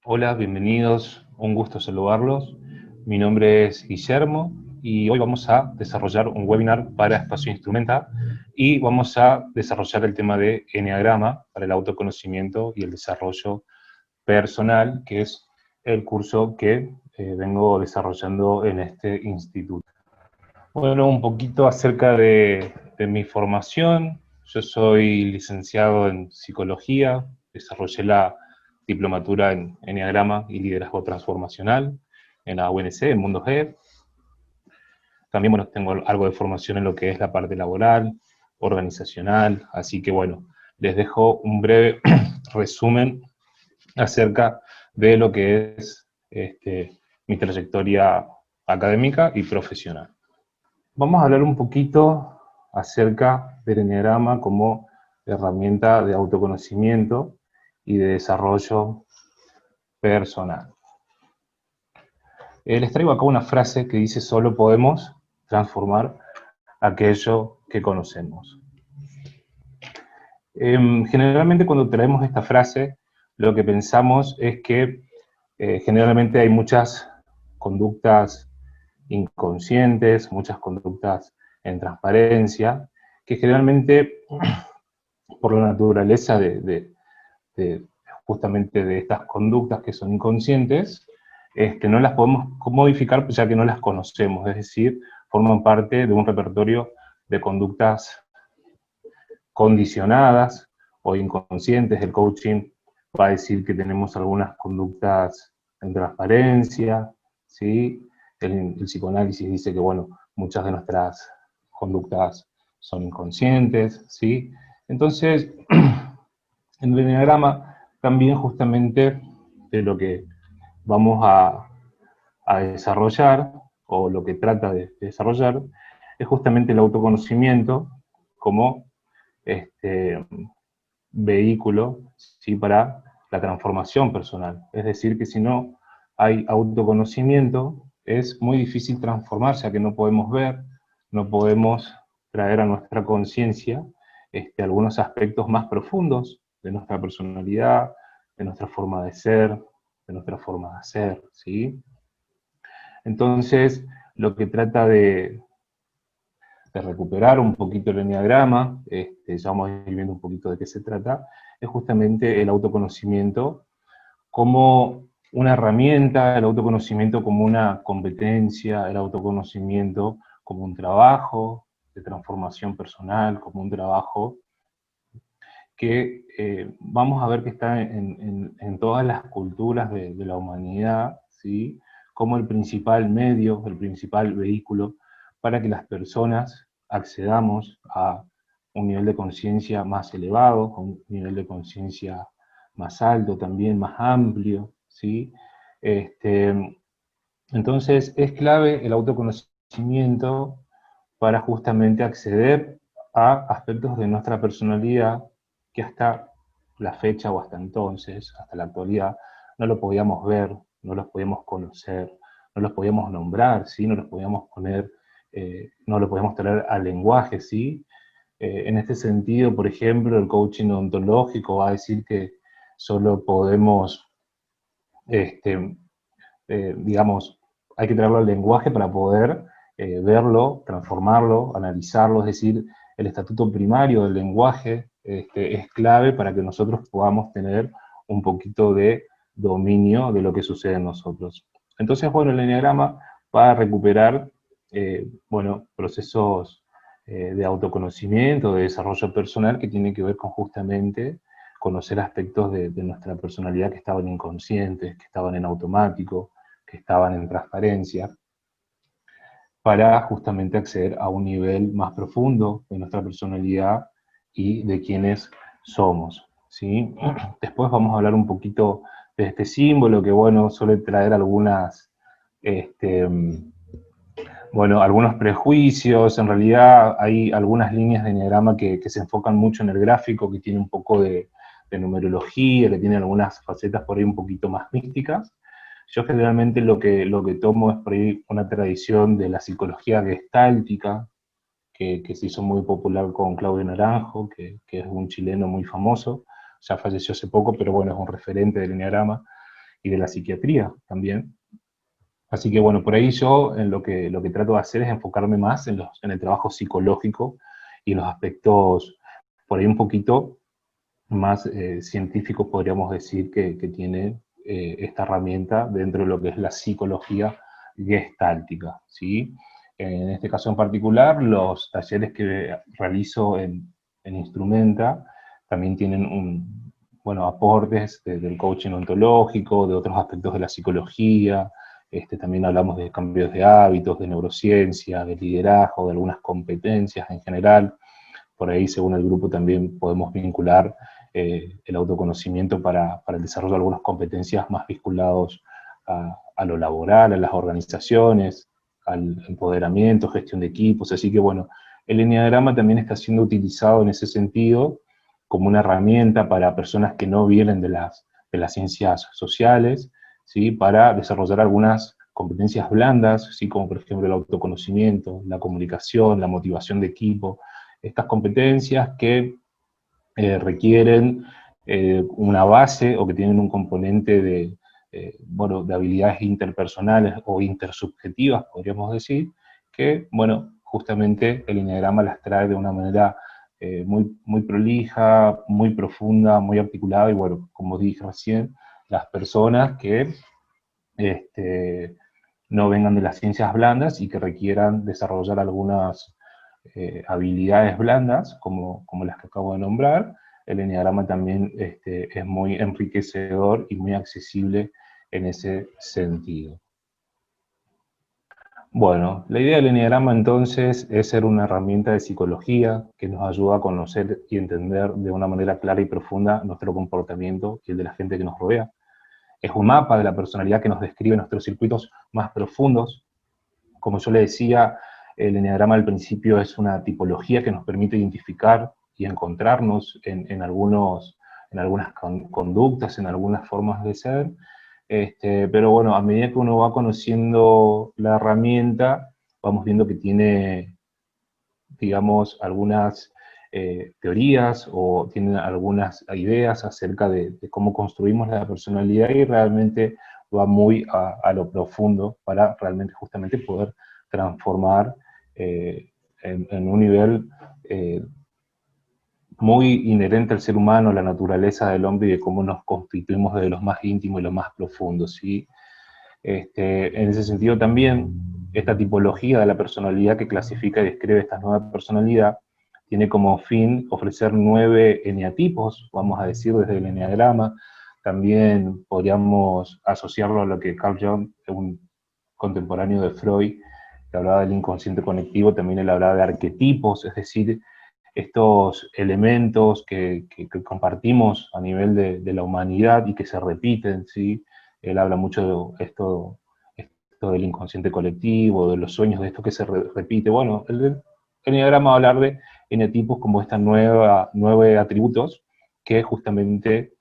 Hola, bienvenidos, un gusto saludarlos. Mi nombre es Guillermo y hoy vamos a desarrollar un webinar para Espacio Instrumenta y vamos a desarrollar el tema de Eneagrama para el autoconocimiento y el desarrollo personal, que es el curso que vengo desarrollando en este instituto. Bueno, un poquito acerca de mi formación. Yo soy licenciado en Psicología, desarrollé la diplomatura en Eneagrama y Liderazgo Transformacional en la UNC, en Mundo G. También, bueno, tengo algo de formación en lo que es la parte laboral, organizacional, así que, bueno, les dejo un breve resumen acerca de lo que es mi trayectoria académica y profesional. Vamos a hablar un poquito acerca del Eneagrama como herramienta de autoconocimiento y de desarrollo personal. Les traigo acá una frase que dice: solo podemos transformar aquello que conocemos. Generalmente cuando traemos esta frase, lo que pensamos es que generalmente hay muchas conductas inconscientes, muchas conductas en transparencia, que generalmente, por la naturaleza justamente de estas conductas que son inconscientes, no las podemos modificar ya que no las conocemos, es decir, forman parte de un repertorio de conductas condicionadas o inconscientes. El coaching va a decir que tenemos algunas conductas en transparencia, ¿sí? El psicoanálisis dice que, bueno, muchas de nuestras conductas son inconscientes, ¿sí? Entonces, en el Eneagrama también justamente de lo que vamos a desarrollar, o lo que trata de desarrollar, es justamente el autoconocimiento como vehículo, ¿sí?, para la transformación personal. Es decir, que si no hay autoconocimiento, es muy difícil transformar, ya que no podemos ver, no podemos traer a nuestra conciencia algunos aspectos más profundos de nuestra personalidad, de nuestra forma de ser, de nuestra forma de hacer, ¿sí? Entonces, lo que trata de recuperar un poquito el eneagrama, ya vamos a ir viendo un poquito de qué se trata, es justamente el autoconocimiento como una herramienta, el autoconocimiento como una competencia, el autoconocimiento como un trabajo de transformación personal, como un trabajo que vamos a ver que está en todas las culturas de la humanidad, ¿sí?, como el principal medio, el principal vehículo para que las personas accedamos a un nivel de conciencia más elevado, a un nivel de conciencia más alto también, más amplio, ¿sí? Entonces es clave el autoconocimiento para justamente acceder a aspectos de nuestra personalidad que hasta la fecha o hasta entonces, hasta la actualidad, no lo podíamos ver, no los podíamos conocer, no los podíamos nombrar, ¿sí?, no los podíamos poner, no lo podíamos traer al lenguaje, ¿sí? En este sentido, por ejemplo, el coaching ontológico va a decir que solo podemos, digamos, hay que traerlo al lenguaje para poder verlo, transformarlo, analizarlo, es decir, el estatuto primario del lenguaje es clave para que nosotros podamos tener un poquito de dominio de lo que sucede en nosotros. Entonces, bueno, el eneagrama va a recuperar, bueno, procesos de autoconocimiento, de desarrollo personal, que tienen que ver con justamente conocer aspectos de nuestra personalidad que estaban inconscientes, que estaban en automático, que estaban en transparencia, para justamente acceder a un nivel más profundo de nuestra personalidad y de quiénes somos, ¿sí? Después vamos a hablar un poquito de este símbolo, que bueno, suele traer algunas, este, bueno, algunos prejuicios. En realidad hay algunas líneas de enneagrama que se enfocan mucho en el gráfico, que tiene un poco de numerología, que tiene algunas facetas por ahí un poquito más místicas. Yo generalmente lo que tomo es por ahí una tradición de la psicología gestáltica, que se hizo muy popular con Claudio Naranjo, que es un chileno muy famoso, ya falleció hace poco, pero bueno, es un referente del enneagrama y de la psiquiatría también. Así que bueno, por ahí yo en lo que trato de hacer es enfocarme más en el trabajo psicológico y en los aspectos por ahí un poquito más científicos, podríamos decir, que tiene esta herramienta dentro de lo que es la psicología gestáltica, ¿sí? En este caso en particular, los talleres que realizo en Instrumenta también tienen bueno, aportes del coaching ontológico, de otros aspectos de la psicología. También hablamos de cambios de hábitos, de neurociencia, de liderazgo, de algunas competencias en general. Por ahí, según el grupo, también podemos vincular el autoconocimiento para el desarrollo de algunas competencias más vinculados a lo laboral, a las organizaciones, al empoderamiento, gestión de equipos. Así que bueno, el enneagrama también está siendo utilizado en ese sentido como una herramienta para personas que no vienen de las ciencias sociales, ¿sí? Para desarrollar algunas competencias blandas, ¿sí? Como por ejemplo el autoconocimiento, la comunicación, la motivación de equipo, estas competencias que requieren una base o que tienen un componente bueno, de habilidades interpersonales o intersubjetivas, podríamos decir, que, bueno, justamente el enneagrama las trae de una manera muy prolija, muy profunda, muy articulada, y bueno, como dije recién, las personas que no vengan de las ciencias blandas y que requieran desarrollar algunas habilidades blandas, como las que acabo de nombrar. El enneagrama también es muy enriquecedor y muy accesible en ese sentido. Bueno, la idea del enneagrama entonces es ser una herramienta de psicología que nos ayuda a conocer y entender de una manera clara y profunda nuestro comportamiento y el de la gente que nos rodea. Es un mapa de la personalidad que nos describe nuestros circuitos más profundos. Como yo le decía, el enneagrama al principio es una tipología que nos permite identificar y encontrarnos en algunas conductas, en algunas formas de ser. Pero bueno, a medida que uno va conociendo la herramienta, vamos viendo que tiene, digamos, algunas teorías o tiene algunas ideas acerca de cómo construimos la personalidad, y realmente va muy a lo profundo para realmente justamente poder transformar en un nivel muy inherente al ser humano, la naturaleza del hombre y de cómo nos constituimos desde lo más íntimo y lo más profundo, ¿sí? En ese sentido también, esta tipología de la personalidad que clasifica y describe esta nueva personalidad tiene como fin ofrecer 9 eneatipos, vamos a decir, desde el enneagrama. También podríamos asociarlo a lo que Carl Jung, un contemporáneo de Freud, que hablaba del inconsciente conectivo, también él hablaba de arquetipos, es decir, estos elementos que compartimos a nivel de la humanidad y que se repiten, ¿sí? Él habla mucho de esto del inconsciente colectivo, de los sueños, de esto que se repite. Bueno, el enneagrama va a hablar de eneatipos como estos 9 atributos que justamente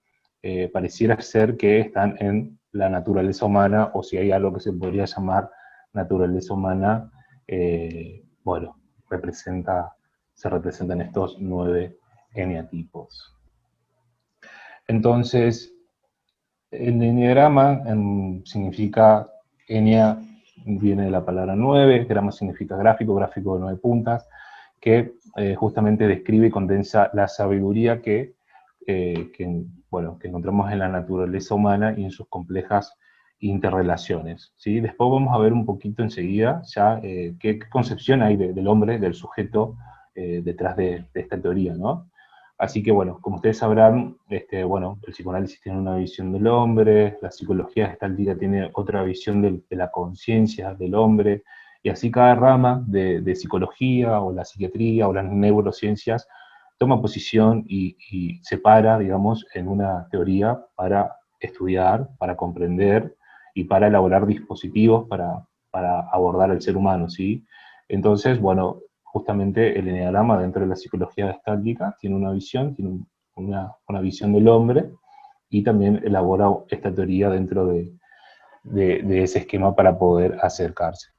pareciera ser que están en la naturaleza humana, o si hay algo que se podría llamar naturaleza humana, bueno, se representan estos 9 eneatipos. Entonces, el enneagrama significa, ennea viene de la palabra 9, grama significa gráfico, gráfico de 9 puntas, que justamente describe y condensa la sabiduría bueno, que encontramos en la naturaleza humana y en sus complejas interrelaciones, ¿sí? Después vamos a ver un poquito enseguida ya qué concepción hay del hombre, del sujeto, detrás de esta teoría, ¿no? Así que bueno, como ustedes sabrán, bueno, el psicoanálisis tiene una visión del hombre, la psicología gestáltica tiene otra visión de la conciencia del hombre, y así cada rama de psicología, o la psiquiatría, o las neurociencias, toma posición y separa, digamos, en una teoría para estudiar, para comprender y para elaborar dispositivos para abordar al ser humano, ¿sí? Entonces, bueno, justamente el eneagrama dentro de la psicología gestáltica tiene una visión, tiene una visión del hombre, y también elabora esta teoría dentro de ese esquema para poder acercarse.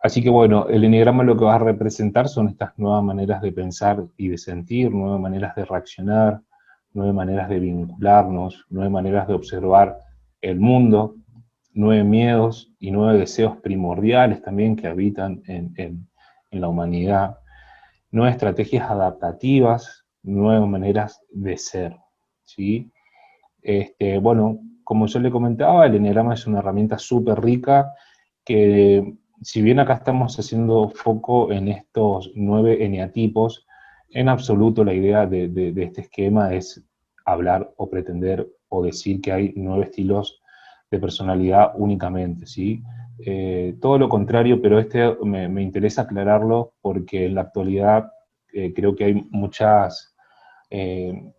Así que bueno, el eneagrama lo que va a representar son estas nuevas maneras de pensar y de sentir, nuevas maneras de reaccionar, nuevas maneras de vincularnos, nuevas maneras de observar el mundo, nueve miedos y nueve deseos primordiales también que habitan en la humanidad, nuevas estrategias adaptativas, nuevas maneras de ser, ¿sí? Bueno, como yo le comentaba, el eneagrama es una herramienta súper rica que, si bien acá estamos haciendo foco en estos 9 eneatipos, en absoluto la idea de este esquema es hablar o pretender o decir que hay 9 estilos de personalidad únicamente, ¿sí? Todo lo contrario, pero me interesa aclararlo porque en la actualidad creo que eh,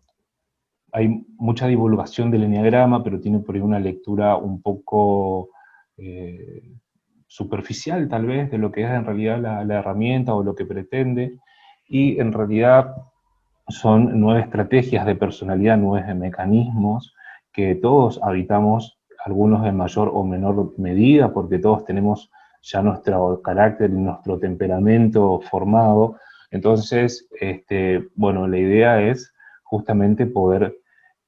hay mucha divulgación del eneagrama, pero tiene por ahí una lectura un poco eh, superficial tal vez de lo que es en realidad la herramienta o lo que pretende, y en realidad son 9 estrategias de personalidad, 9 mecanismos que todos habitamos, algunos en mayor o menor medida, porque todos tenemos ya nuestro carácter y nuestro temperamento formado. Entonces, bueno, la idea es justamente poder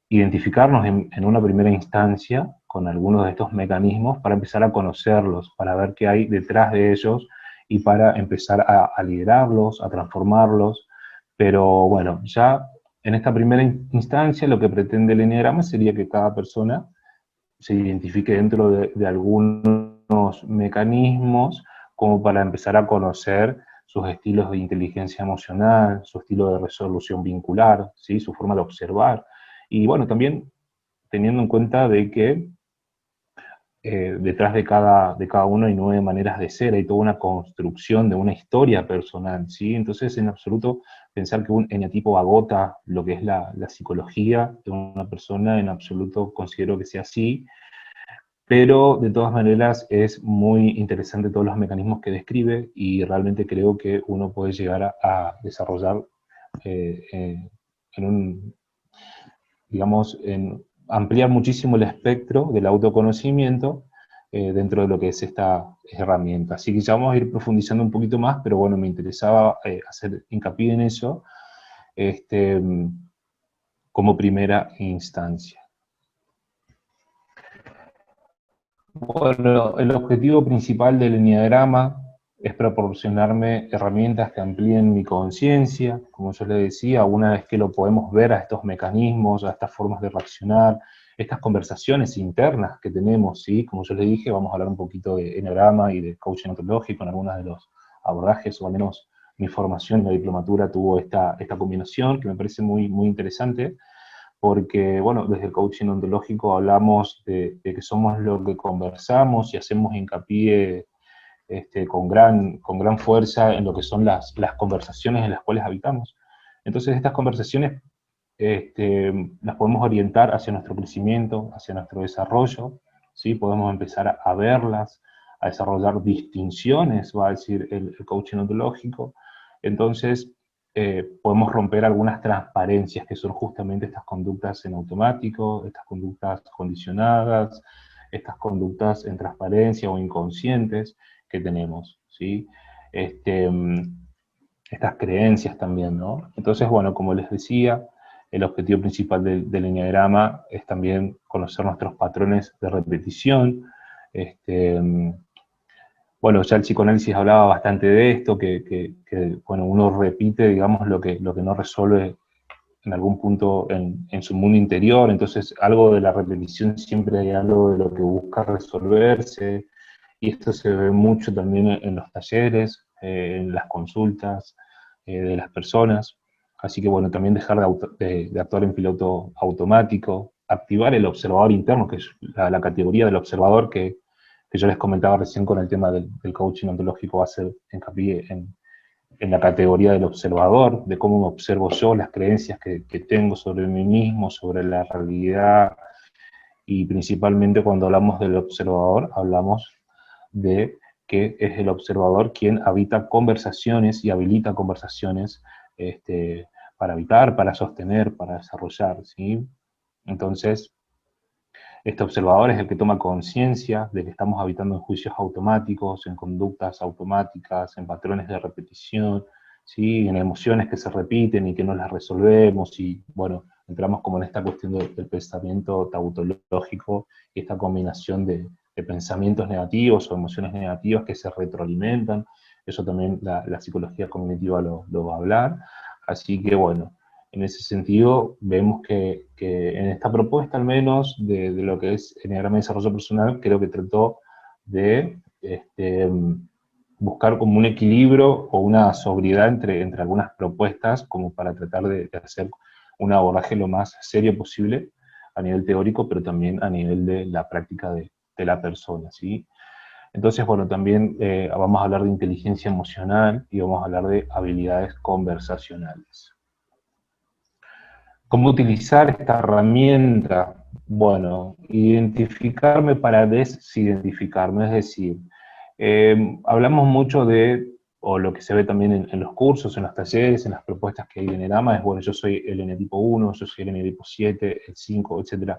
identificarnos en una primera instancia con algunos de estos mecanismos para empezar a conocerlos, para ver qué hay detrás de ellos y para empezar a liderarlos, a transformarlos. Pero bueno, ya en esta primera instancia lo que pretende el eneagrama sería que cada persona se identifique dentro de algunos mecanismos como para empezar a conocer sus estilos de inteligencia emocional, su estilo de resolución vincular, ¿sí? Su forma de observar. Y bueno, también teniendo en cuenta de que detrás de cada uno hay 9 maneras de ser, hay toda una construcción de una historia personal, ¿sí? Entonces, en absoluto, pensar que un eneatipo agota lo que es la psicología de una persona, en absoluto considero que sea así, pero de todas maneras es muy interesante todos los mecanismos que describe, y realmente creo que uno puede llegar a desarrollar eh, eh, en un, digamos, en ampliar muchísimo el espectro del autoconocimiento dentro de lo que es esta herramienta. Así que ya vamos a ir profundizando un poquito más, pero bueno, me interesaba hacer hincapié en eso este, como primera instancia. Bueno, el objetivo principal del eneagrama es proporcionarme herramientas que amplíen mi conciencia, como yo le decía, una vez que lo podemos ver a estos mecanismos, a estas formas de reaccionar, estas conversaciones internas que tenemos, ¿sí? Como yo le dije, vamos a hablar un poquito de eneagrama y de coaching ontológico en algunos de los abordajes, o al menos mi formación en la diplomatura tuvo esta combinación que me parece muy, muy interesante, porque, bueno, desde el coaching ontológico hablamos de que somos lo que conversamos y hacemos hincapié con gran fuerza en lo que son las conversaciones en las cuales habitamos. Entonces, estas conversaciones las podemos orientar hacia nuestro crecimiento, hacia nuestro desarrollo, ¿sí? Podemos empezar a verlas, a desarrollar distinciones, va a decir el coaching ontológico. Entonces, podemos romper algunas transparencias, que son justamente estas conductas en automático, estas conductas condicionadas, estas conductas en transparencia o inconscientes que tenemos, ¿sí? Este, estas creencias también, ¿no? Entonces, bueno, como les decía, el objetivo principal del eneagrama es también conocer nuestros patrones de repetición. Este, bueno, ya el psicoanálisis hablaba bastante de esto, bueno, uno repite, digamos, lo que no resuelve en algún punto en su mundo interior, entonces algo de la repetición siempre hay algo de lo que busca resolverse, y esto se ve mucho también en los talleres, en las consultas de las personas. Así que bueno, también dejar de actuar en piloto automático, activar el observador interno, que es la categoría del observador que yo les comentaba recién con el tema del coaching ontológico, va a ser hincapié en la categoría del observador, de cómo me observo yo, las creencias que tengo sobre mí mismo, sobre la realidad, y principalmente cuando hablamos del observador, hablamos de que es el observador quien habita conversaciones y habilita conversaciones para habitar, para sostener, para desarrollar, ¿sí? Entonces, este observador es el que toma conciencia de que estamos habitando en juicios automáticos, en conductas automáticas, en patrones de repetición, ¿sí? En emociones que se repiten y que no las resolvemos, y bueno, entramos como en esta cuestión del pensamiento tautológico y esta combinación de pensamientos negativos o emociones negativas que se retroalimentan. Eso también la psicología cognitiva lo va a hablar. Así que bueno, en ese sentido, vemos que en esta propuesta, al menos, de lo que es Enneagrama de Desarrollo Personal, creo que trató de buscar como un equilibrio o una sobriedad entre algunas propuestas, como para tratar de hacer un abordaje lo más serio posible a nivel teórico, pero también a nivel de la práctica de la persona, ¿sí? Entonces, bueno, también vamos a hablar de inteligencia emocional y vamos a hablar de habilidades conversacionales. ¿Cómo utilizar esta herramienta? Bueno, identificarme para desidentificarme, es decir, hablamos mucho de, o lo que se ve también en los cursos, en los talleres, en las propuestas que hay en Enneagrama, es, bueno, yo soy el N-tipo 1, yo soy el N-tipo 7, el 5, etc.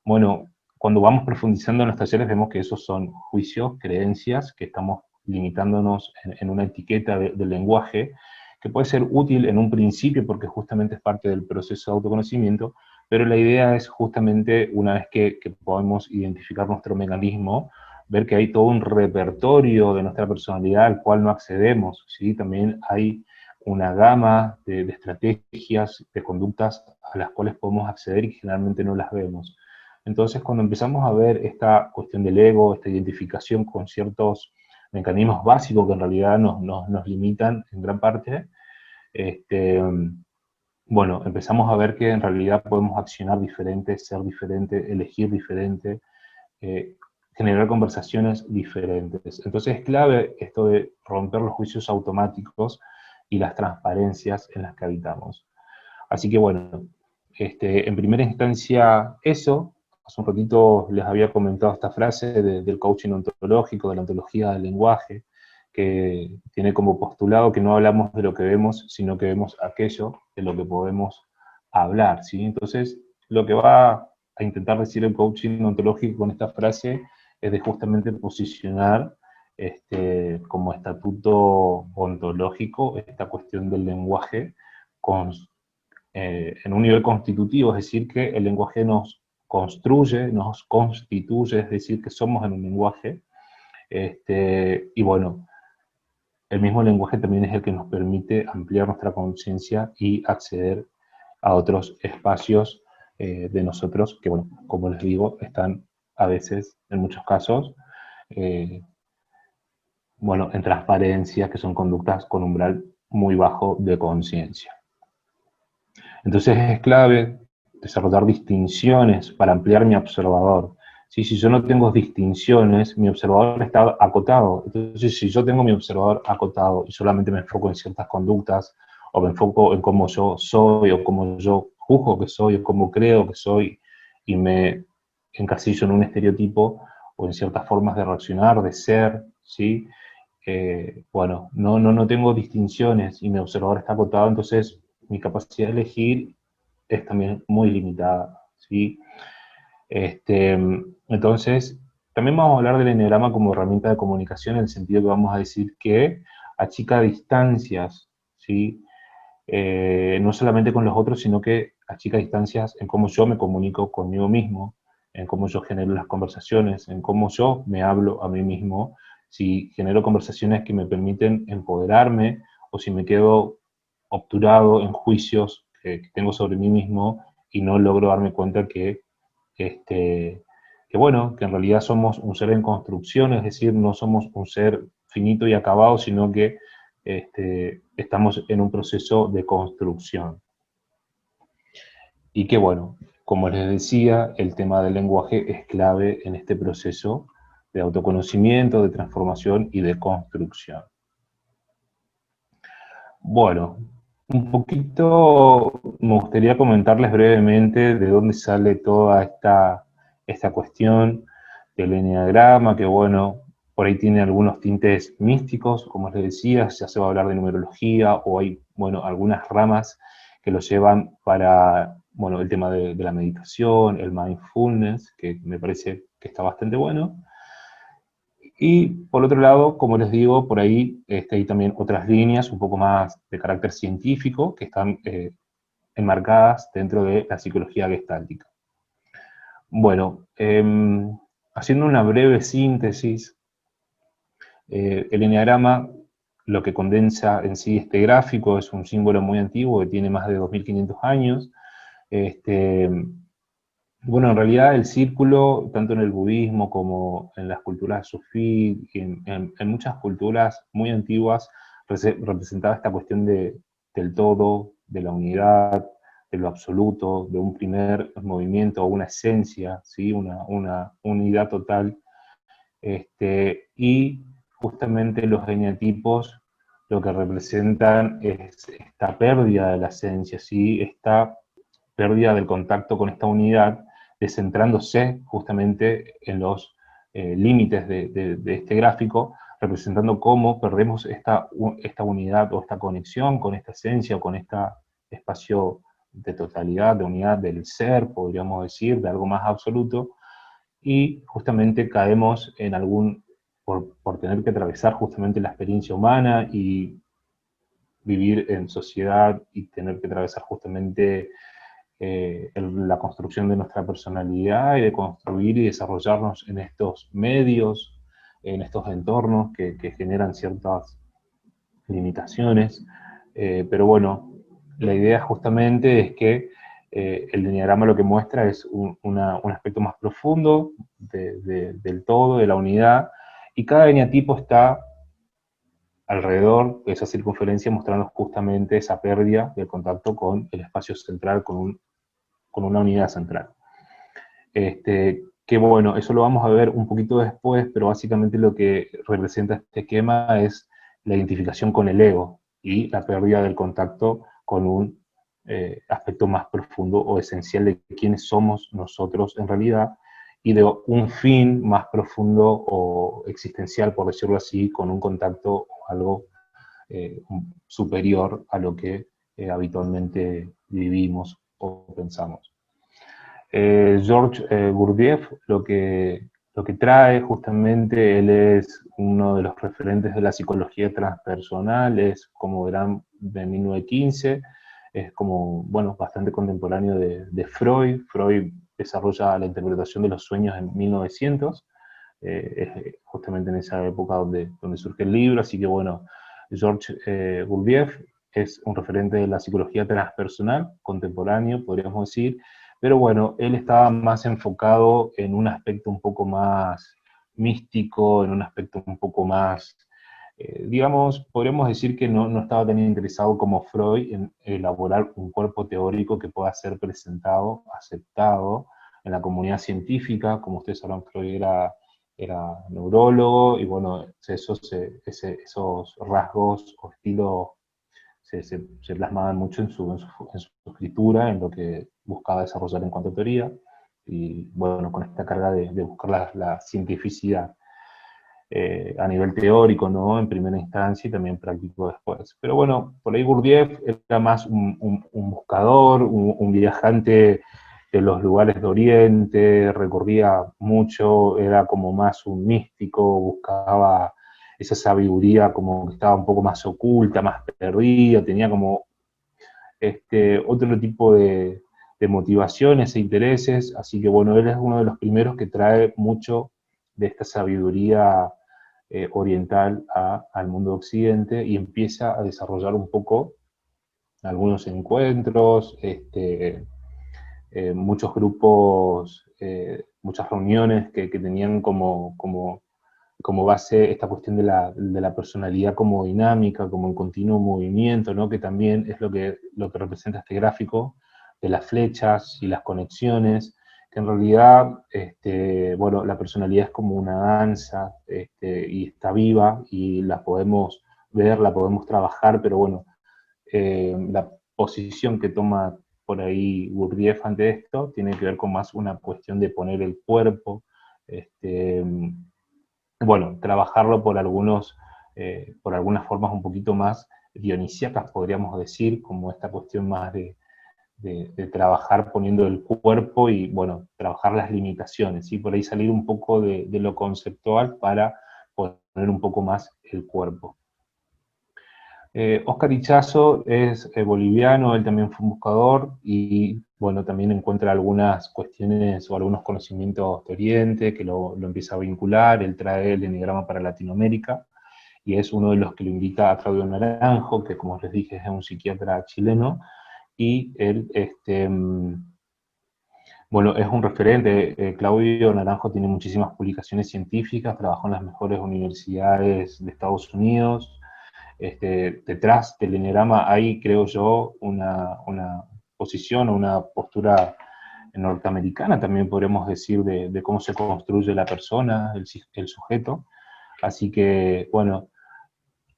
Bueno, cuando vamos profundizando en los talleres vemos que esos son juicios, creencias, que estamos limitándonos en una etiqueta del lenguaje, que puede ser útil en un principio porque justamente es parte del proceso de autoconocimiento, pero la idea es justamente, una vez que podemos identificar nuestro mecanismo, ver que hay todo un repertorio de nuestra personalidad al cual no accedemos, ¿sí? También hay una gama de estrategias, de conductas a las cuales podemos acceder y generalmente no las vemos. Entonces, cuando empezamos a ver esta cuestión del ego, esta identificación con ciertos mecanismos básicos que en realidad nos limitan en gran parte, bueno, empezamos a ver que en realidad podemos accionar diferente, ser diferente, elegir diferente, eh, generar conversaciones diferentes. Entonces es clave esto de romper los juicios automáticos y las transparencias en las que habitamos. Así que bueno, en primera instancia eso. Hace un ratito les había comentado esta frase del coaching ontológico, de la ontología del lenguaje, que tiene como postulado que no hablamos de lo que vemos, sino que vemos aquello de lo que podemos hablar, ¿sí? Entonces, lo que va a intentar decir el coaching ontológico con esta frase es de justamente posicionar como estatuto ontológico esta cuestión del lenguaje con, en un nivel constitutivo, es decir, que el lenguaje nos construye, nos constituye, es decir, que somos en un lenguaje, y bueno, el mismo lenguaje también es el que nos permite ampliar nuestra conciencia y acceder a otros espacios de nosotros, que bueno, como les digo, están a veces, en muchos casos, eh, bueno, en transparencias, que son conductas con umbral muy bajo de conciencia. Entonces es clave desarrollar distinciones para ampliar mi observador. ¿Sí? Si yo no tengo distinciones, mi observador está acotado. Entonces, si yo tengo mi observador acotado y solamente me enfoco en ciertas conductas, o me enfoco en cómo yo soy, o cómo yo juzgo que soy, o cómo creo que soy, y me encasillo en un estereotipo, o en ciertas formas de reaccionar, de ser, ¿sí? Bueno, no tengo distinciones y mi observador está acotado, entonces mi capacidad de elegir es también muy limitada, ¿sí? Entonces, también vamos a hablar del enneagrama como herramienta de comunicación, en el sentido que vamos a decir que achica distancias, ¿sí? No solamente con los otros, sino que achica distancias en cómo yo me comunico conmigo mismo, en cómo yo genero las conversaciones, en cómo yo me hablo a mí mismo, si genero conversaciones que me permiten empoderarme, o si me quedo obturado en juicios que tengo sobre mí mismo y no logro darme cuenta que bueno, que en realidad somos un ser en construcción, es decir, no somos un ser finito y acabado, sino que estamos en un proceso de construcción. Y que bueno, como les decía, el tema del lenguaje es clave en este proceso de autoconocimiento, de transformación y de construcción. Bueno, Un poquito me gustaría comentarles brevemente de dónde sale toda esta cuestión del eneagrama, que bueno, por ahí tiene algunos tintes místicos, como les decía, ya se va a hablar de numerología, o hay, bueno, algunas ramas que lo llevan para, bueno, el tema de la meditación, el mindfulness, que me parece que está bastante bueno. Y por otro lado, como les digo, por ahí hay también otras líneas un poco más de carácter científico que están enmarcadas dentro de la psicología gestáltica. Bueno, haciendo una breve síntesis, el eneagrama lo que condensa en sí este gráfico es un símbolo muy antiguo que tiene más de 2500 años. Este, Bueno, en realidad el círculo, tanto en el budismo como en las culturas sufí, y en muchas culturas muy antiguas, representaba esta cuestión del todo, de la unidad, de lo absoluto, de un primer movimiento, una esencia, ¿sí? Una unidad total. Y justamente los eneatipos lo que representan es esta pérdida de la esencia, ¿sí? Esta pérdida del contacto con esta unidad, descentrándose justamente en los límites de este gráfico, representando cómo perdemos esta unidad o esta conexión con esta esencia o con este espacio de totalidad, de unidad del ser, podríamos decir, de algo más absoluto, y justamente caemos en por tener que atravesar justamente la experiencia humana y vivir en sociedad y tener que atravesar justamente la construcción de nuestra personalidad y de construir y desarrollarnos en estos medios, en estos entornos que generan ciertas limitaciones. Pero bueno, la idea justamente es que el eneagrama lo que muestra es un aspecto más profundo del todo, de la unidad, y cada eneatipo está alrededor de esa circunferencia mostrando justamente esa pérdida del contacto con el espacio central, con una unidad central. Que bueno, eso lo vamos a ver un poquito después, pero básicamente lo que representa este esquema es la identificación con el ego y la pérdida del contacto con un aspecto más profundo o esencial de quiénes somos nosotros en realidad y de un fin más profundo o existencial, por decirlo así, con un contacto o algo superior a lo que habitualmente vivimos o pensamos. George Gurdjieff lo que trae justamente, él es uno de los referentes de la psicología transpersonal, es como verán de 1915, es como, bueno, bastante contemporáneo de Freud. Freud desarrolla la interpretación de los sueños en 1900, es justamente en esa época donde surge el libro, así que bueno, George Gurdjieff es un referente de la psicología transpersonal contemporáneo, podríamos decir, pero bueno, él estaba más enfocado en un aspecto un poco más místico, en un aspecto un poco más, digamos, podríamos decir que no estaba tan interesado como Freud en elaborar un cuerpo teórico que pueda ser presentado, aceptado en la comunidad científica. Como ustedes sabrán, Freud era neurólogo y bueno, esos rasgos o estilos se plasmaban mucho en su escritura, en lo que buscaba desarrollar en cuanto a teoría, y bueno, con esta carga de buscar la cientificidad a nivel teórico, ¿no? En primera instancia y también práctico después. Pero bueno, por ahí Gurdjieff era más un buscador, un viajante de los lugares de Oriente, recorría mucho, era como más un místico, buscaba esa sabiduría como que estaba un poco más oculta, más perdida, tenía como otro tipo de motivaciones e intereses, así que bueno, él es uno de los primeros que trae mucho de esta sabiduría oriental al mundo occidente y empieza a desarrollar un poco algunos encuentros, muchos grupos, muchas reuniones que tenían como base esta cuestión de la personalidad como dinámica, como en continuo movimiento, ¿no? Que también es lo que representa este gráfico de las flechas y las conexiones, que en realidad, bueno, la personalidad es como una danza, y está viva, y la podemos ver, la podemos trabajar, pero bueno, la posición que toma por ahí Gurdjieff ante esto tiene que ver con más una cuestión de poner el cuerpo, bueno, trabajarlo por algunas formas un poquito más dionisíacas, podríamos decir, como esta cuestión más de trabajar poniendo el cuerpo y, bueno, trabajar las limitaciones, ¿sí? Por ahí salir un poco de lo conceptual para poner un poco más el cuerpo. Oscar Ichazo es boliviano, él también fue un buscador y, bueno, también encuentra algunas cuestiones o algunos conocimientos de Oriente que lo empieza a vincular, él trae el Enneagrama para Latinoamérica y es uno de los que lo invita a Claudio Naranjo, que como les dije es un psiquiatra chileno, y él, bueno, es un referente. Claudio Naranjo tiene muchísimas publicaciones científicas, trabajó en las mejores universidades de Estados Unidos. Detrás del Enneagrama hay, creo yo, una posición o una postura norteamericana, también podríamos decir, de cómo se construye la persona, el sujeto. Así que, bueno,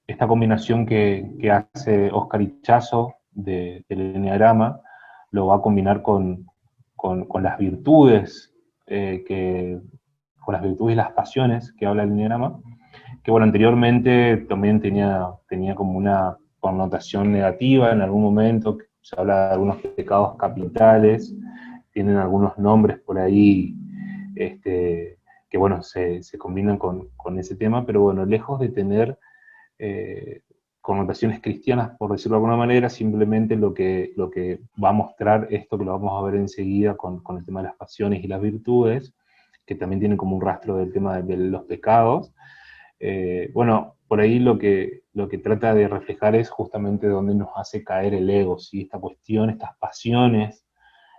esta combinación que hace Oscar Ichazo del Enneagrama lo va a combinar con las virtudes, con las virtudes y las pasiones que habla el Enneagrama, que bueno, anteriormente también tenía como una connotación negativa en algún momento, se habla de algunos pecados capitales, tienen algunos nombres por ahí, que bueno, se combinan con ese tema, pero bueno, lejos de tener connotaciones cristianas, por decirlo de alguna manera, simplemente lo que va a mostrar esto que lo vamos a ver enseguida con el tema de las pasiones y las virtudes, que también tienen como un rastro del tema de los pecados. Bueno, por ahí lo que trata de reflejar es justamente donde nos hace caer el ego, ¿sí? Esta cuestión, estas pasiones,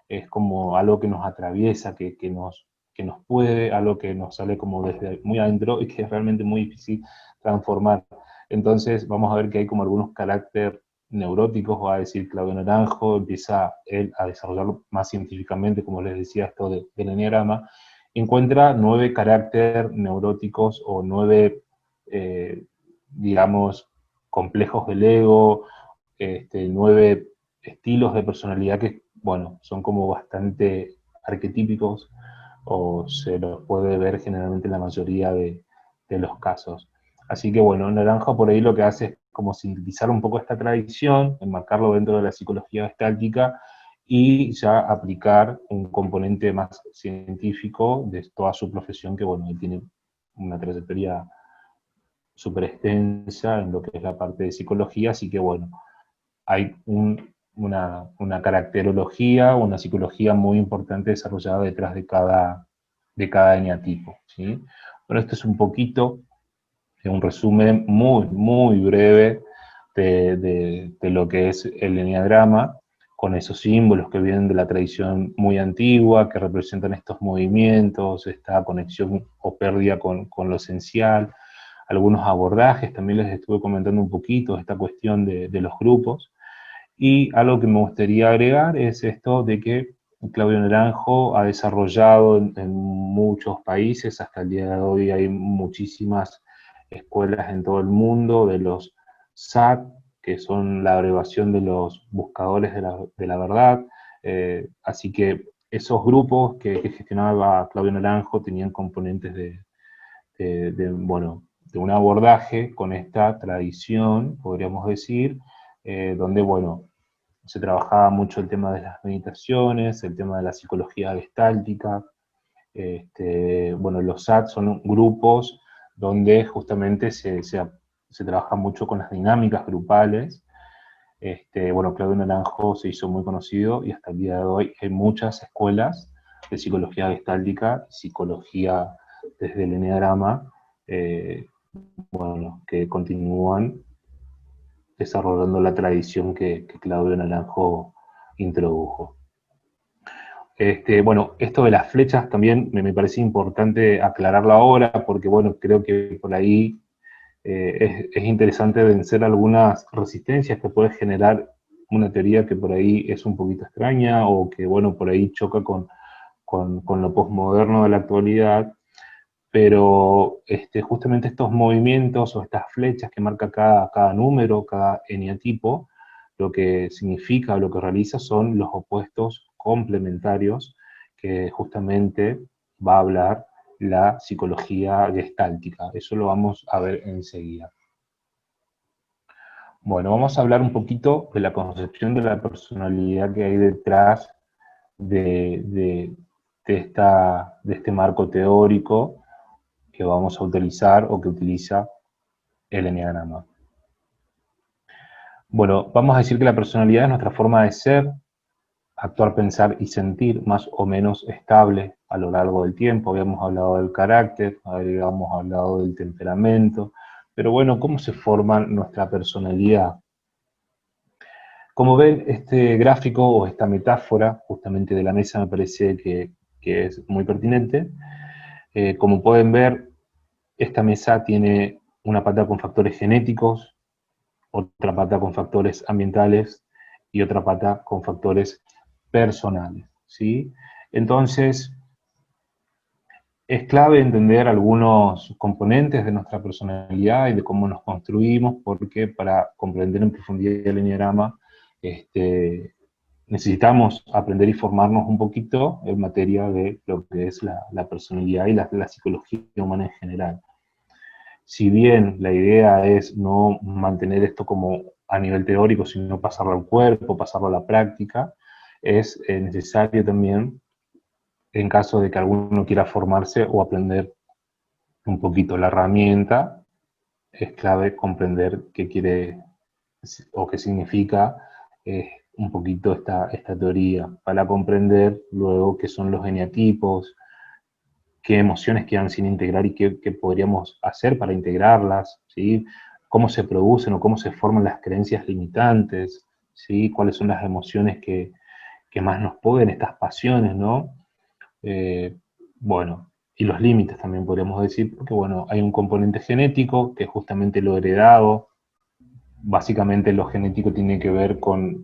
es como algo que nos atraviesa, que nos puede, algo que nos sale como desde muy adentro y que es realmente muy difícil transformar. Entonces vamos a ver que hay como algunos caracteres neuróticos, va a decir Claudio Naranjo, empieza él a desarrollarlo más científicamente, como les decía, esto del Enneagrama, encuentra 9 caracteres neuróticos o 9, digamos, complejos del ego, 9 estilos de personalidad que, bueno, son como bastante arquetípicos o se los puede ver generalmente en la mayoría de los casos. Así que bueno, Naranjo por ahí lo que hace es como sintetizar un poco esta tradición, enmarcarlo dentro de la psicología gestáltica y ya aplicar un componente más científico de toda su profesión, que bueno, él tiene una trayectoria súper extensa en lo que es la parte de psicología, así que bueno, hay una caracterología, una psicología muy importante desarrollada detrás de cada eneatipo, ¿sí? Bueno, esto es un poquito de un resumen muy, muy breve de lo que es el eneagrama, con esos símbolos que vienen de la tradición muy antigua, que representan estos movimientos, esta conexión o pérdida con lo esencial, algunos abordajes, también les estuve comentando un poquito esta cuestión de los grupos, y algo que me gustaría agregar es esto de que Claudio Naranjo ha desarrollado en muchos países, hasta el día de hoy hay muchísimas escuelas en todo el mundo, de los SAT, que son la abreviación de los buscadores de la verdad, así que esos grupos que gestionaba Claudio Naranjo tenían componentes bueno, de un abordaje con esta tradición, podríamos decir, donde, bueno, se trabajaba mucho el tema de las meditaciones, el tema de la psicología gestáltica. Bueno, los SAT son grupos donde justamente se trabaja mucho con las dinámicas grupales. Bueno, Claudio Naranjo se hizo muy conocido y hasta el día de hoy hay muchas escuelas de psicología gestáltica, psicología desde el Enneagrama, eh, bueno, que continúan desarrollando la tradición que Claudio Naranjo introdujo. Bueno, esto de las flechas también me parece importante aclararlo ahora, porque bueno, creo que por ahí es interesante vencer algunas resistencias que puede generar una teoría que por ahí es un poquito extraña, o que bueno, por ahí choca con lo posmoderno de la actualidad, pero justamente estos movimientos o estas flechas que marca cada número, cada eneatipo, lo que significa o lo que realiza son los opuestos complementarios que justamente va a hablar la psicología gestáltica. Eso lo vamos a ver enseguida. Bueno, vamos a hablar un poquito de la concepción de la personalidad que hay detrás de este marco teórico que vamos a utilizar o que utiliza el eneagrama. Bueno, vamos a decir que la personalidad es nuestra forma de ser, actuar, pensar y sentir más o menos estable a lo largo del tiempo. Habíamos hablado del carácter, habíamos hablado del temperamento, pero bueno, ¿cómo se forma nuestra personalidad? Como ven, este gráfico o esta metáfora justamente de la mesa me parece que es muy pertinente. Como pueden ver, esta mesa tiene una pata con factores genéticos, otra pata con factores ambientales y otra pata con factores personales, ¿sí? Entonces, es clave entender algunos componentes de nuestra personalidad y de cómo nos construimos, porque para comprender en profundidad el eneagrama, necesitamos aprender y formarnos un poquito en materia de lo que es la personalidad y la psicología humana en general. Si bien la idea es no mantener esto como a nivel teórico, sino pasarlo al cuerpo, pasarlo a la práctica, es necesario también, en caso de que alguno quiera formarse o aprender un poquito la herramienta, es clave comprender qué quiere o qué significa un poquito esta teoría, para comprender luego qué son los eneatipos, qué emociones quedan sin integrar y qué podríamos hacer para integrarlas, ¿sí? Cómo se producen o cómo se forman las creencias limitantes, ¿sí? Cuáles son las emociones que más nos pueden, estas pasiones, ¿no? Bueno, y los límites también podríamos decir, porque bueno, hay un componente genético, que es justamente lo heredado. Básicamente lo genético tiene que ver con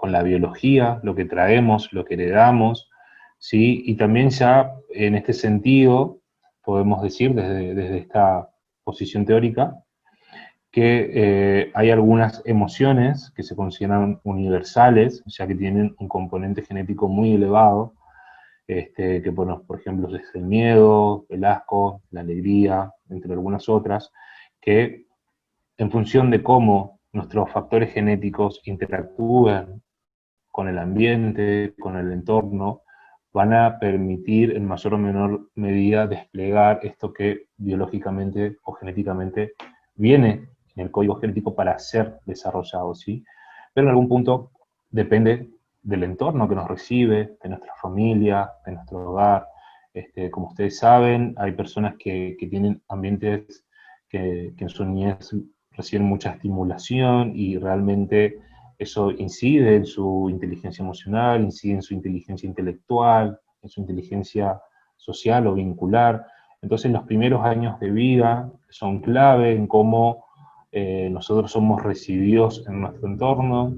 la biología, lo que traemos, lo que heredamos, ¿sí? Y también ya en este sentido podemos decir desde esta posición teórica que hay algunas emociones que se consideran universales, ya que tienen un componente genético muy elevado, que bueno, por ejemplo es el miedo, el asco, la alegría, entre algunas otras, que en función de cómo nuestros factores genéticos interactúan con el ambiente, con el entorno, van a permitir en mayor o menor medida desplegar esto que biológicamente o genéticamente viene en el código genético para ser desarrollado, ¿sí? Pero en algún punto depende del entorno que nos recibe, de nuestra familia, de nuestro hogar. Como ustedes saben, hay personas que tienen ambientes que en su niñez reciben mucha estimulación y realmente eso incide en su inteligencia emocional, incide en su inteligencia intelectual, en su inteligencia social o vincular. Entonces los primeros años de vida son clave en cómo nosotros somos recibidos en nuestro entorno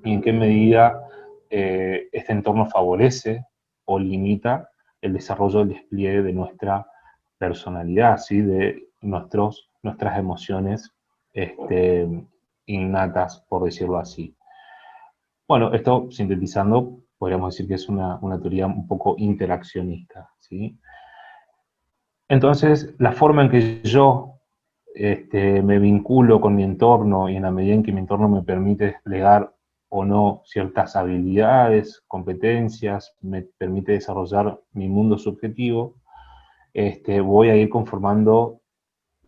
y en qué medida este entorno favorece o limita el desarrollo del despliegue de nuestra personalidad, ¿sí? De nuestras emociones innatas, por decirlo así. Bueno, esto sintetizando, podríamos decir que es una teoría un poco interaccionista, ¿sí? Entonces, la forma en que yo me vinculo con mi entorno y en la medida en que mi entorno me permite desplegar o no ciertas habilidades, competencias, me permite desarrollar mi mundo subjetivo, voy a ir conformando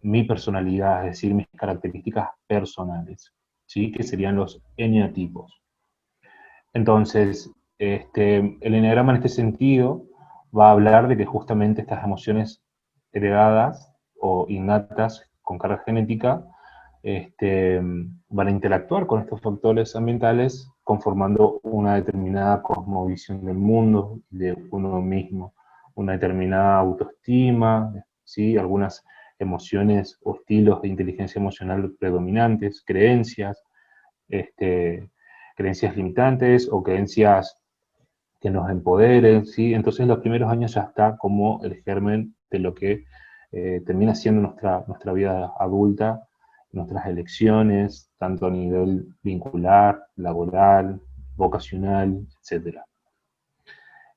mi personalidad, es decir, mis características personales, ¿sí? Que serían los eneatipos. Entonces, el eneagrama en este sentido va a hablar de que justamente estas emociones heredadas o innatas con carga genética van a interactuar con estos factores ambientales conformando una determinada cosmovisión del mundo, de uno mismo, una determinada autoestima, ¿sí? Algunas emociones o estilos de inteligencia emocional predominantes, creencias, este, creencias limitantes o creencias que nos empoderen, ¿sí? Entonces los primeros años ya está como el germen de lo que termina siendo nuestra vida adulta nuestras elecciones, tanto a nivel vincular, laboral, vocacional, etc.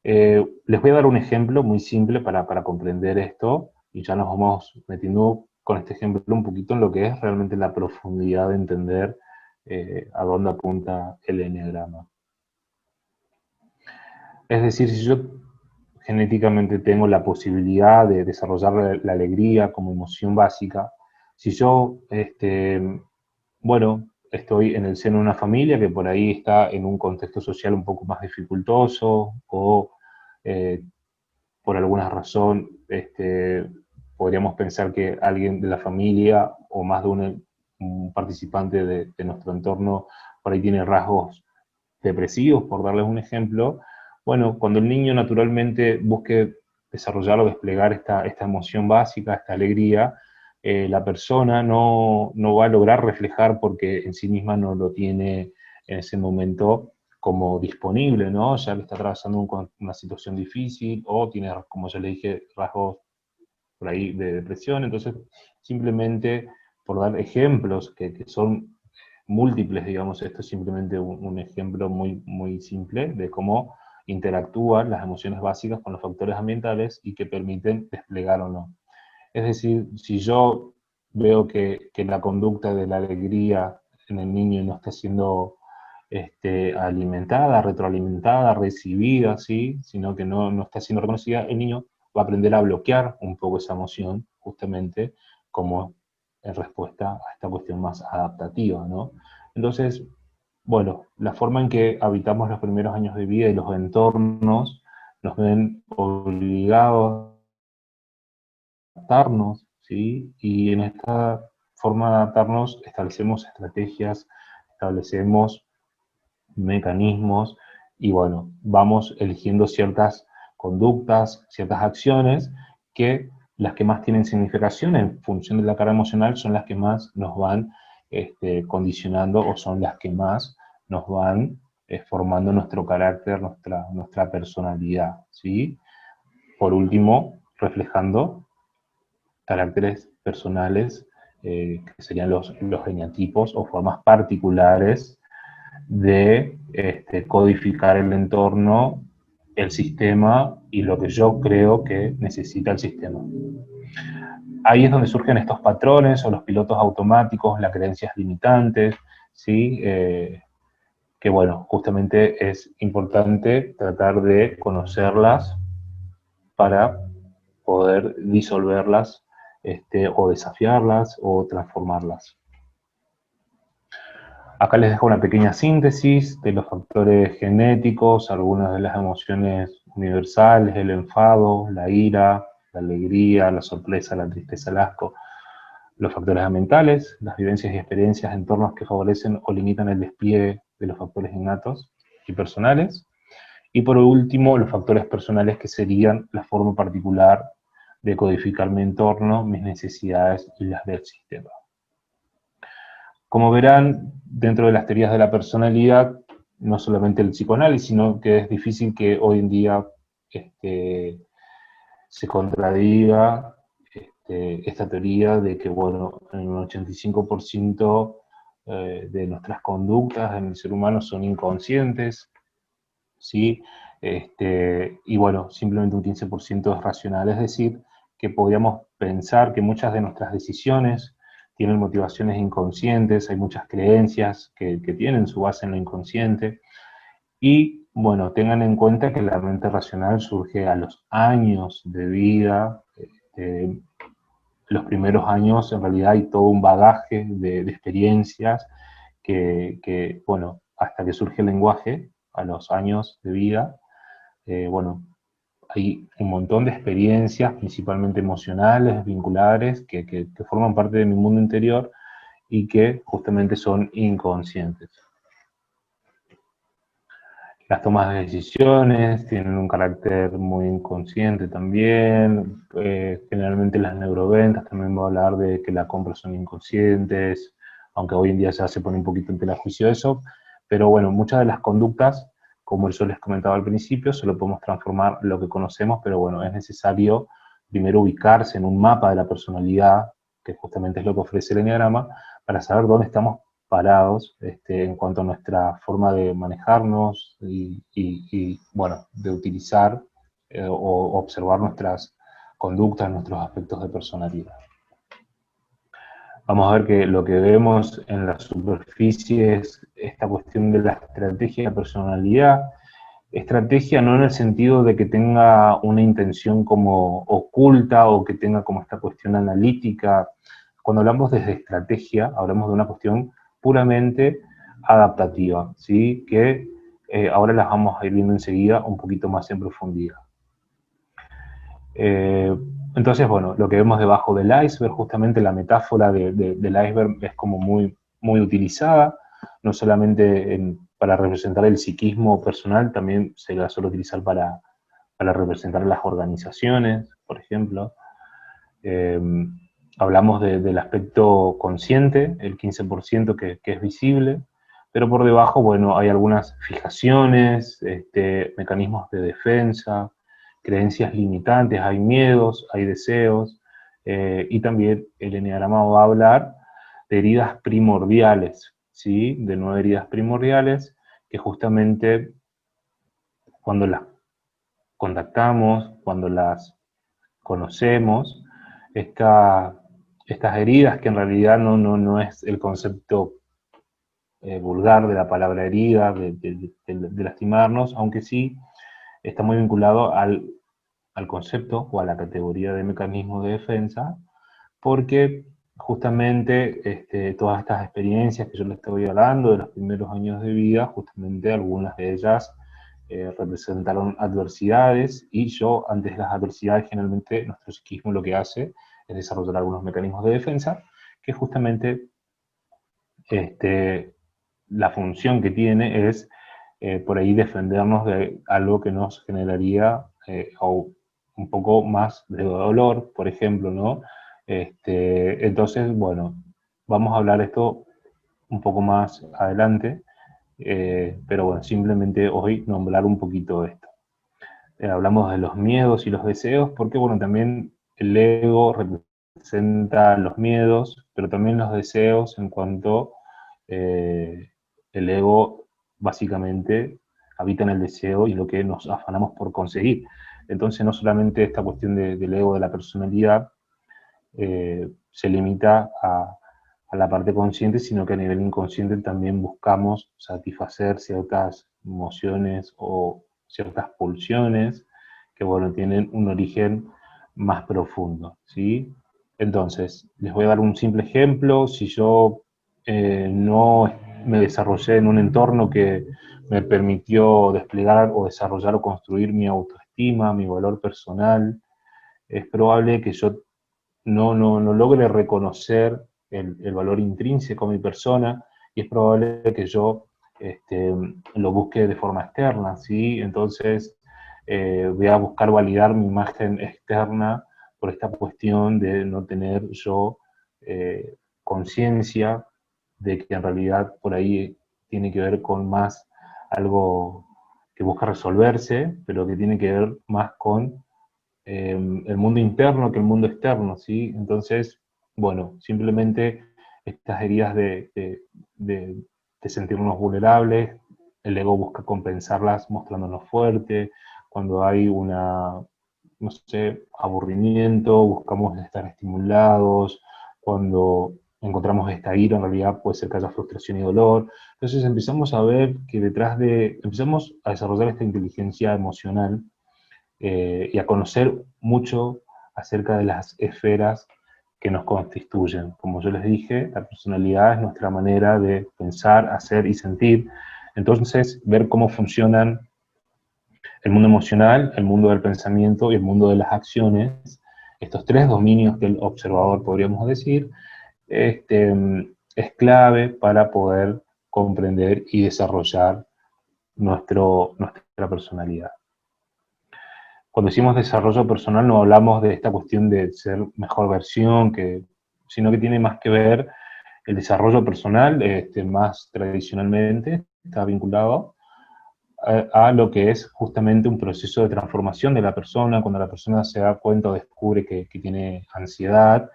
Les voy a dar un ejemplo muy simple para comprender esto, y ya nos vamos metiendo con este ejemplo un poquito en lo que es realmente la profundidad de entender a dónde apunta el eneagrama. Es decir, si yo genéticamente tengo la posibilidad de desarrollar la alegría como emoción básica, si yo, bueno, estoy en el seno de una familia que por ahí está en un contexto social un poco más dificultoso, o eh, por alguna razón podríamos pensar que alguien de la familia o más de un participante de nuestro entorno por ahí tiene rasgos depresivos, por darles un ejemplo. Bueno, cuando el niño naturalmente busque desarrollar o desplegar esta emoción básica, esta alegría, la persona no va a lograr reflejar porque en sí misma no lo tiene en ese momento como disponible, ¿no? Ya que está atravesando una situación difícil o tiene, como ya le dije, rasgos por ahí de depresión. Entonces, simplemente por dar ejemplos que son múltiples, digamos, esto es simplemente un ejemplo muy, muy simple de cómo interactúan las emociones básicas con los factores ambientales y que permiten desplegar o no. Es decir, si yo veo que la conducta de la alegría en el niño no está siendo alimentada, retroalimentada, recibida, ¿sí? Sino que no está siendo reconocida, el niño va a aprender a bloquear un poco esa emoción, justamente como en respuesta a esta cuestión más adaptativa, ¿no? Entonces, bueno, la forma en que habitamos los primeros años de vida y los entornos nos ven obligados a adaptarnos, ¿sí? Y en esta forma de adaptarnos establecemos estrategias, establecemos mecanismos y bueno, vamos eligiendo ciertas conductas, ciertas acciones que las que más tienen significación en función de la carga emocional son las que más nos van condicionando o son las que más nos van formando nuestro carácter, nuestra personalidad, ¿sí? Por último, reflejando caracteres personales que serían los eneatipos o formas particulares de codificar el entorno, el sistema y lo que yo creo que necesita el sistema. Ahí es donde surgen estos patrones o los pilotos automáticos, las creencias limitantes, ¿sí? Que bueno, justamente es importante tratar de conocerlas para poder disolverlas o desafiarlas o transformarlas. Acá les dejo una pequeña síntesis de los factores genéticos, algunas de las emociones universales, el enfado, la ira, la alegría, la sorpresa, la tristeza, el asco. Los factores ambientales, las vivencias y experiencias, entornos que favorecen o limitan el despliegue de los factores innatos y personales. Y por último, los factores personales que serían la forma particular de codificar mi entorno, mis necesidades y las del sistema. Como verán, dentro de las teorías de la personalidad, no solamente el psicoanálisis, sino que es difícil que hoy en día se contradiga esta teoría de que, bueno, en un 85% de nuestras conductas en el ser humano son inconscientes, ¿sí? Y bueno, simplemente un 15% es racional, es decir, que podríamos pensar que muchas de nuestras decisiones tienen motivaciones inconscientes, hay muchas creencias que tienen su base en lo inconsciente, y bueno, tengan en cuenta que la mente racional surge a los años de vida, los primeros años en realidad hay todo un bagaje de experiencias bueno, hasta que surge el lenguaje, a los años de vida, bueno, hay un montón de experiencias, principalmente emocionales, vinculares, que forman parte de mi mundo interior y que justamente son inconscientes. Las tomas de decisiones tienen un carácter muy inconsciente también. Generalmente las neuroventas también va a hablar de que las compras son inconscientes, aunque hoy en día ya se pone un poquito en tela de juicio eso. Pero bueno, muchas de las conductas, como yo les comentaba al principio, solo podemos transformar lo que conocemos, pero bueno, es necesario primero ubicarse en un mapa de la personalidad, que justamente es lo que ofrece el eneagrama, para saber dónde estamos parados en cuanto a nuestra forma de manejarnos y bueno, de utilizar o observar nuestras conductas, nuestros aspectos de personalidad. Vamos a ver que lo que vemos en la superficie es esta cuestión de la estrategia de personalidad. Estrategia no en el sentido de que tenga una intención como oculta o que tenga como esta cuestión analítica. Cuando hablamos de estrategia, hablamos de una cuestión puramente adaptativa, ¿sí? Que ahora las vamos a ir viendo enseguida un poquito más en profundidad. Entonces, bueno, lo que vemos debajo del iceberg, justamente la metáfora del iceberg es como muy utilizada, no solamente para representar el psiquismo personal, también se la suele utilizar para representar las organizaciones, por ejemplo. Hablamos del aspecto consciente, el 15% que es visible, pero por debajo, bueno, hay algunas fijaciones, mecanismos de defensa, creencias limitantes, hay miedos, hay deseos, y también el eneagrama va a hablar de heridas primordiales, ¿sí? De 9 heridas primordiales, que justamente cuando las contactamos, cuando las conocemos, estas heridas, que en realidad no es el concepto vulgar de la palabra herida, de lastimarnos, aunque sí está muy vinculado al concepto o a la categoría de mecanismo de defensa, porque justamente todas estas experiencias que yo les estoy hablando de los primeros años de vida, justamente algunas de ellas representaron adversidades, y yo, ante las adversidades, generalmente nuestro psiquismo lo que hace es desarrollar algunos mecanismos de defensa, que justamente la función que tiene es por ahí defendernos de algo que nos generaría un poco más de dolor, por ejemplo, ¿no? Entonces, bueno, vamos a hablar esto un poco más adelante, pero bueno, simplemente hoy nombrar un poquito esto. Hablamos de los miedos y los deseos, porque bueno, también el ego representa los miedos, pero también los deseos en cuanto el ego básicamente habita en el deseo y lo que nos afanamos por conseguir. Entonces no solamente esta cuestión del ego de la personalidad se limita a la parte consciente, sino que a nivel inconsciente también buscamos satisfacer ciertas emociones o ciertas pulsiones que, bueno, tienen un origen más profundo, ¿sí? Entonces, les voy a dar un simple ejemplo. Si yo no me desarrollé en un entorno que me permitió desplegar o desarrollar o construir mi autoestima, mi valor personal, es probable que yo no logre reconocer el valor intrínseco de mi persona, y es probable que yo lo busque de forma externa, ¿sí? Entonces voy a buscar validar mi imagen externa por esta cuestión de no tener yo conciencia de que en realidad por ahí tiene que ver con más algo que busca resolverse, pero que tiene que ver más con el mundo interno que el mundo externo, ¿sí? Entonces, bueno, simplemente estas heridas de sentirnos vulnerables, el ego busca compensarlas mostrándonos fuerte. Cuando hay no sé, aburrimiento, buscamos estar estimulados. Cuando encontramos esta ira, en realidad puede ser que haya frustración y dolor. Entonces empezamos a ver que empezamos a desarrollar esta inteligencia emocional, y a conocer mucho acerca de las esferas que nos constituyen. Como yo les dije, la personalidad es nuestra manera de pensar, hacer y sentir. Entonces, ver cómo funcionan el mundo emocional, el mundo del pensamiento y el mundo de las acciones, estos tres dominios del observador, podríamos decir, es clave para poder comprender y desarrollar nuestra personalidad. Cuando decimos desarrollo personal no hablamos de esta cuestión de ser mejor versión, sino que tiene más que ver el desarrollo personal, más tradicionalmente está vinculado a lo que es justamente un proceso de transformación de la persona. Cuando la persona se da cuenta o descubre que tiene ansiedad,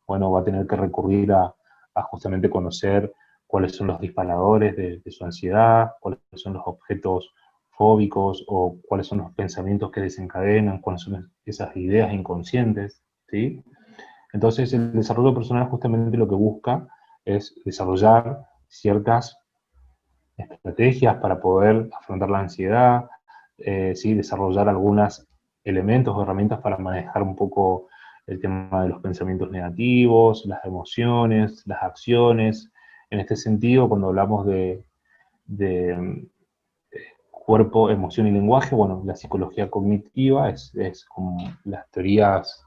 bueno, va a tener que recurrir a a justamente conocer cuáles son los disparadores de su ansiedad, cuáles son los objetos fóbicos o cuáles son los pensamientos que desencadenan, cuáles son esas ideas inconscientes, ¿sí? Entonces el desarrollo personal justamente lo que busca es desarrollar ciertas estrategias para poder afrontar la ansiedad, ¿sí? Desarrollar algunos elementos o herramientas para manejar un poco el tema de los pensamientos negativos, las emociones, las acciones. En este sentido, cuando hablamos de cuerpo, emoción y lenguaje, bueno, la psicología cognitiva es como las teorías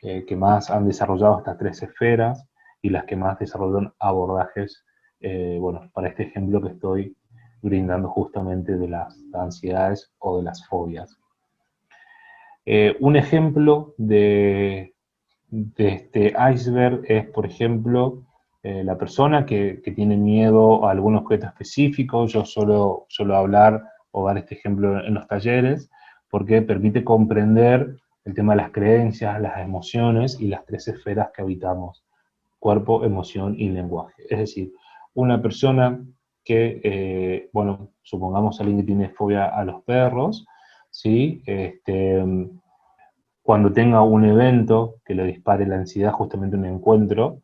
que más han desarrollado estas tres esferas y las que más desarrollan abordajes, bueno, para este ejemplo que estoy brindando justamente de las ansiedades o de las fobias. Un ejemplo de este iceberg es, por ejemplo, la persona que tiene miedo a algún objeto específico. Yo suelo hablar o dar este ejemplo en los talleres porque permite comprender el tema de las creencias, las emociones y las tres esferas que habitamos: cuerpo, emoción y lenguaje. Es decir, una persona que, bueno, supongamos alguien que tiene fobia a los perros, ¿sí? Cuando tenga un evento que le dispare la ansiedad, justamente un encuentro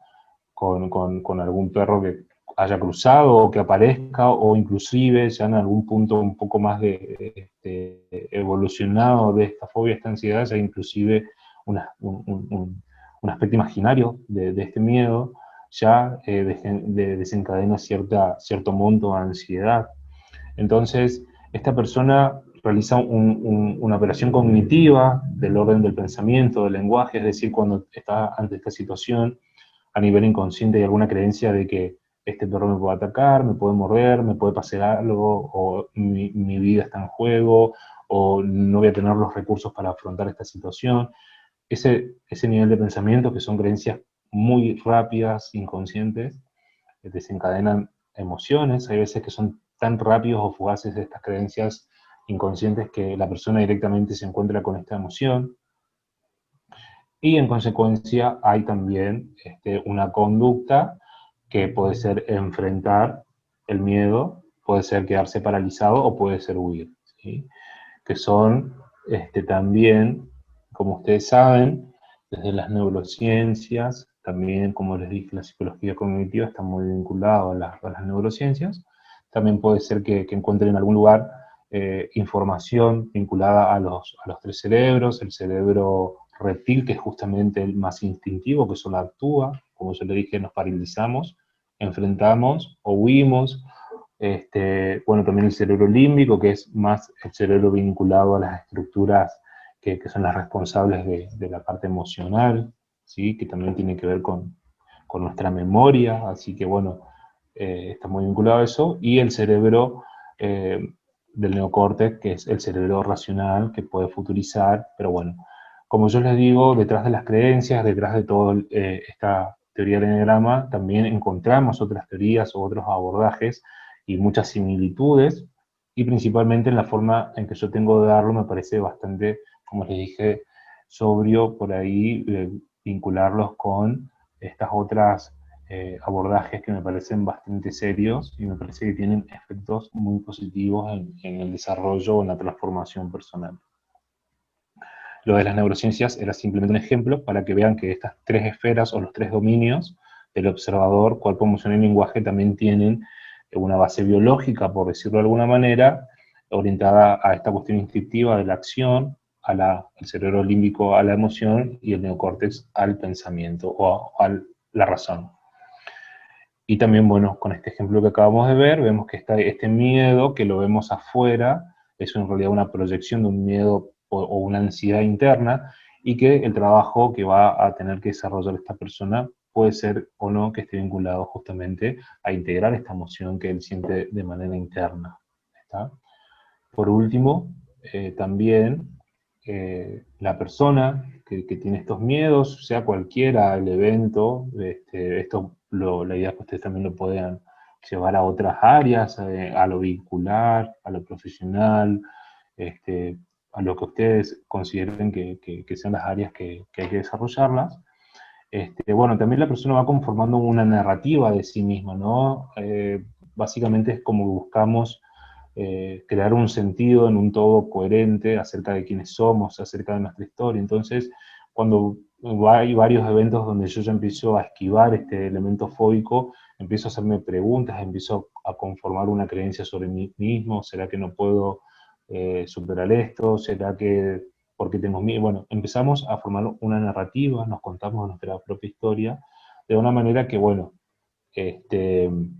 con algún perro que haya cruzado o que aparezca, o inclusive ya en algún punto un poco más evolucionado de esta fobia, esta ansiedad, ya inclusive un aspecto imaginario de este miedo, ya desencadena cierto monto de ansiedad. Entonces, esta persona realiza una operación cognitiva del orden del pensamiento, del lenguaje, es decir, cuando está ante esta situación, a nivel inconsciente hay alguna creencia de que este perro me puede atacar, me puede morder, me puede pasar algo, o mi vida está en juego, o no voy a tener los recursos para afrontar esta situación. Ese nivel de pensamiento, que son creencias muy rápidas, inconscientes, que desencadenan emociones. Hay veces que son tan rápidos o fugaces estas creencias inconscientes que la persona directamente se encuentra con esta emoción. Y en consecuencia hay también una conducta que puede ser enfrentar el miedo, puede ser quedarse paralizado o puede ser huir, ¿sí? Que son también, como ustedes saben, desde las neurociencias, también, como les dije, la psicología cognitiva está muy vinculada a las neurociencias. También puede ser que encuentren en algún lugar información vinculada a los tres cerebros: el cerebro reptil, que es justamente el más instintivo, que solo actúa, como yo le dije, nos paralizamos, enfrentamos o huimos. Bueno, también el cerebro límbico, que es más el cerebro vinculado a las estructuras que son las responsables de la parte emocional, ¿sí? Que también tiene que ver con nuestra memoria, así que bueno, está muy vinculado a eso. Y el cerebro del neocórtex, que es el cerebro racional, que puede futurizar, pero bueno, como yo les digo, detrás de las creencias, detrás de toda esta teoría del eneagrama, también encontramos otras teorías o otros abordajes y muchas similitudes, y principalmente en la forma en que yo tengo de darlo me parece bastante, como les dije, sobrio por ahí vincularlos con estas otras abordajes que me parecen bastante serios y me parece que tienen efectos muy positivos en el desarrollo o en la transformación personal. Lo de las neurociencias era simplemente un ejemplo para que vean que estas tres esferas o los tres dominios del observador, cuerpo, emoción y lenguaje, también tienen una base biológica, por decirlo de alguna manera, orientada a esta cuestión instintiva de la acción, el cerebro límbico a la emoción y el neocórtex al pensamiento o a la razón. Y también, bueno, con este ejemplo que acabamos de ver, vemos que este miedo que lo vemos afuera es en realidad una proyección de un miedo o una ansiedad interna, y que el trabajo que va a tener que desarrollar esta persona puede ser o no que esté vinculado justamente a integrar esta emoción que él siente de manera interna. ¿Está? Por último, también la persona que tiene estos miedos, sea cualquiera el evento, la idea es que ustedes también lo puedan llevar a otras áreas, a lo vincular, a lo profesional, a lo que ustedes consideren que sean las áreas que hay que desarrollarlas. Bueno, también la persona va conformando una narrativa de sí misma, ¿no? Básicamente es como que buscamos crear un sentido en un todo coherente acerca de quiénes somos, acerca de nuestra historia. Entonces, cuando hay varios eventos donde yo ya empiezo a esquivar este elemento fóbico, empiezo a hacerme preguntas, empiezo a conformar una creencia sobre mí mismo. ¿Será que no puedo superar esto? ¿Será que porque tengo miedo? Bueno, empezamos a formar una narrativa, nos contamos nuestra propia historia, de una manera que, bueno, este, en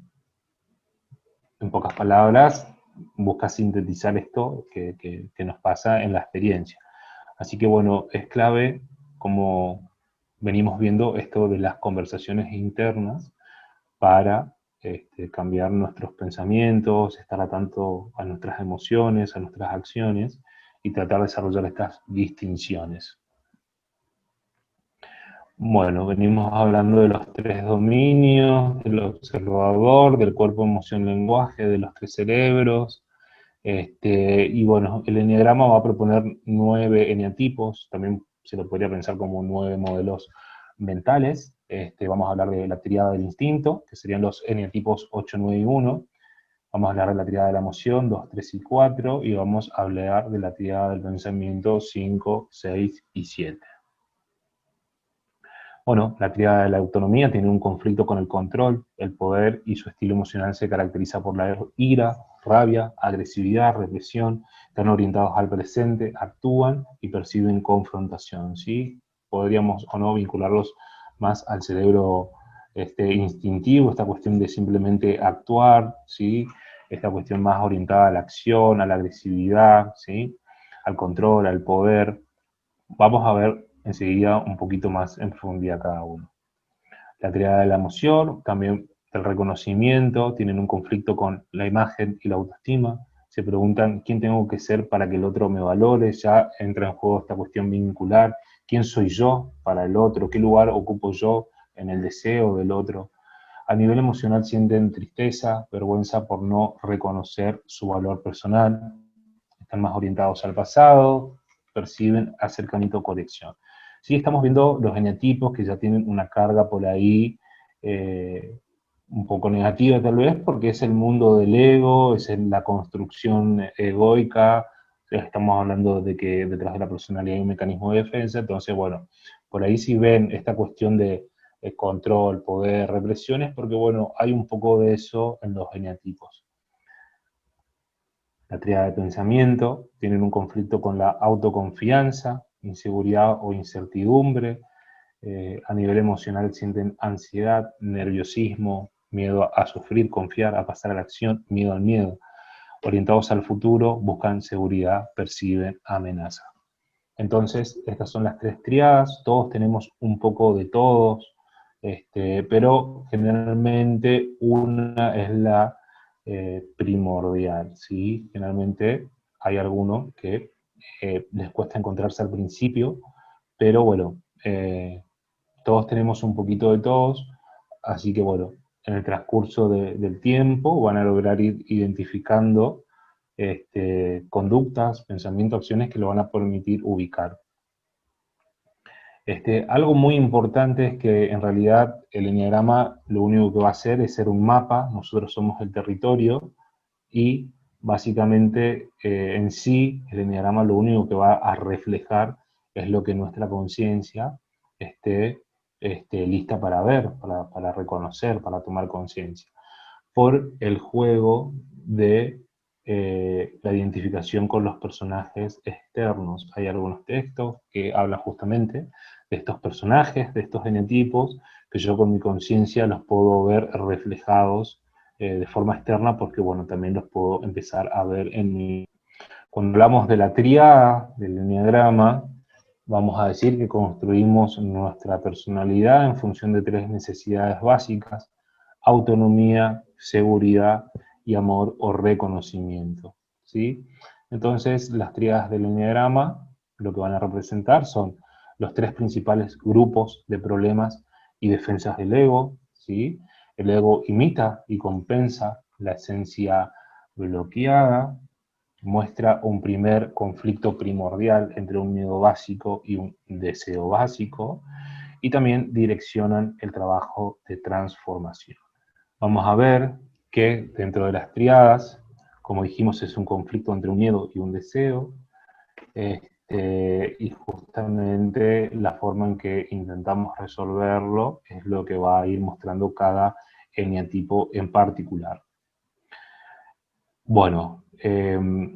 pocas palabras, busca sintetizar esto que nos pasa en la experiencia. Así que bueno, es clave, como venimos viendo, esto de las conversaciones internas para cambiar nuestros pensamientos, estar atento a nuestras emociones, a nuestras acciones y tratar de desarrollar estas distinciones. Bueno, venimos hablando de los tres dominios, del observador, del cuerpo, emoción, lenguaje, de los tres cerebros. Y bueno, el eneagrama va a proponer 9 eneatipos, también se lo podría pensar como 9 modelos mentales. Vamos a hablar de la tríada del instinto, que serían los eneatipos 8, 9 y 1. Vamos a hablar de la tríada de la emoción, 2, 3 y 4. Y vamos a hablar de la tríada del pensamiento, 5, 6 y 7. Bueno, la tríada de la autonomía tiene un conflicto con el control, el poder y su estilo emocional se caracteriza por la ira, rabia, agresividad, represión, están orientados al presente, actúan y perciben confrontación, ¿sí? Podríamos o no vincularlos más al cerebro instintivo, esta cuestión de simplemente actuar, ¿sí? Esta cuestión más orientada a la acción, a la agresividad, ¿sí? Al control, al poder. Vamos a ver enseguida un poquito más en profundidad cada uno. La tríada de la emoción, también el reconocimiento, tienen un conflicto con la imagen y la autoestima. Se preguntan quién tengo que ser para que el otro me valore, ya entra en juego esta cuestión vincular, quién soy yo para el otro, qué lugar ocupo yo en el deseo del otro. A nivel emocional sienten tristeza, vergüenza por no reconocer su valor personal, están más orientados al pasado, perciben acercamiento o conexión. Sí, estamos viendo los genotipos que ya tienen una carga por ahí un poco negativa tal vez, porque es el mundo del ego, es la construcción egoica, estamos hablando de que detrás de la personalidad hay un mecanismo de defensa, entonces bueno, por ahí si ven esta cuestión de control, poder, represiones, porque bueno, hay un poco de eso en los genotipos. La tríada de pensamiento, tienen un conflicto con la autoconfianza, inseguridad o incertidumbre. A nivel emocional sienten ansiedad, nerviosismo, miedo a sufrir, confiar, a pasar a la acción, miedo al miedo. Orientados al futuro, buscan seguridad, perciben amenaza. Entonces, estas son las tres triadas, todos tenemos un poco de todos, pero generalmente una es la primordial, ¿sí? Generalmente hay algunos que les cuesta encontrarse al principio, pero bueno, todos tenemos un poquito de todos, así que bueno, en el transcurso del tiempo van a lograr ir identificando conductas, pensamientos, acciones que lo van a permitir ubicar. Algo muy importante es que en realidad el eneagrama lo único que va a hacer es ser un mapa, nosotros somos el territorio, y básicamente en sí el eneagrama lo único que va a reflejar es lo que nuestra conciencia esté lista para ver, para reconocer, para tomar conciencia, por el juego de la identificación con los personajes externos. Hay algunos textos que hablan justamente de estos personajes, de estos genotipos, que yo con mi conciencia los puedo ver reflejados de forma externa, porque bueno, también los puedo empezar a ver en mi... Cuando hablamos de la tríada, del eneagrama, vamos a decir que construimos nuestra personalidad en función de tres necesidades básicas: autonomía, seguridad y amor o reconocimiento, ¿sí? Entonces, las tríadas del eneagrama lo que van a representar son los tres principales grupos de problemas y defensas del ego, ¿sí? El ego imita y compensa la esencia bloqueada, muestra un primer conflicto primordial entre un miedo básico y un deseo básico, y también direccionan el trabajo de transformación. Vamos a ver que dentro de las triadas, como dijimos, es un conflicto entre un miedo y un deseo, y justamente la forma en que intentamos resolverlo es lo que va a ir mostrando cada eneatipo en particular. Bueno,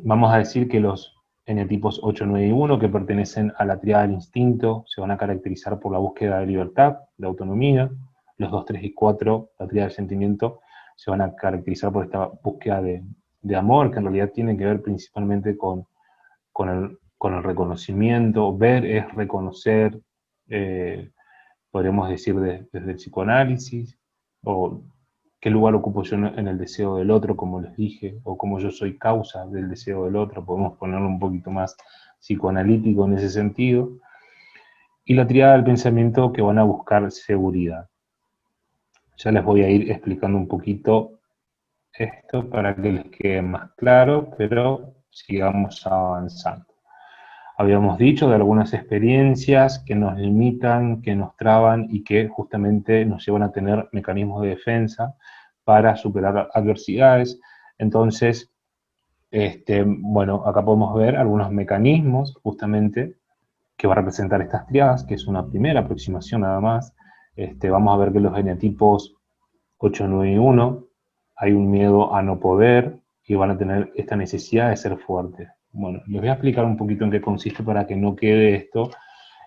vamos a decir que los eneatipos 8, 9 y 1, que pertenecen a la tríada del instinto, se van a caracterizar por la búsqueda de libertad, de autonomía. Los 2, 3 y 4, la tríada del sentimiento, se van a caracterizar por esta búsqueda de amor, que en realidad tiene que ver principalmente con el reconocimiento. Ver es reconocer, podríamos decir desde el psicoanálisis, o qué lugar ocupo yo en el deseo del otro, como les dije, o cómo yo soy causa del deseo del otro, podemos ponerlo un poquito más psicoanalítico en ese sentido. Y la tríada del pensamiento, que van a buscar seguridad. Ya les voy a ir explicando un poquito esto para que les quede más claro, pero sigamos avanzando. Habíamos dicho de algunas experiencias que nos limitan, que nos traban y que justamente nos llevan a tener mecanismos de defensa para superar adversidades. Entonces, bueno, acá podemos ver algunos mecanismos justamente que va a representar estas triadas, que es una primera aproximación nada más. Vamos a ver que los eneatipos 8, 9 y 1, hay un miedo a no poder y van a tener esta necesidad de ser fuertes. Bueno, les voy a explicar un poquito en qué consiste para que no quede esto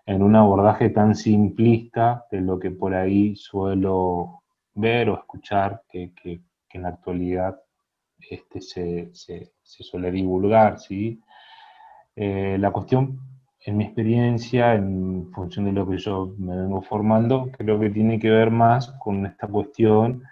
en un abordaje tan simplista de lo que por ahí suelo ver o escuchar que en la actualidad se suele divulgar, ¿sí? La cuestión, en mi experiencia, en función de lo que yo me vengo formando, creo que tiene que ver más con esta cuestión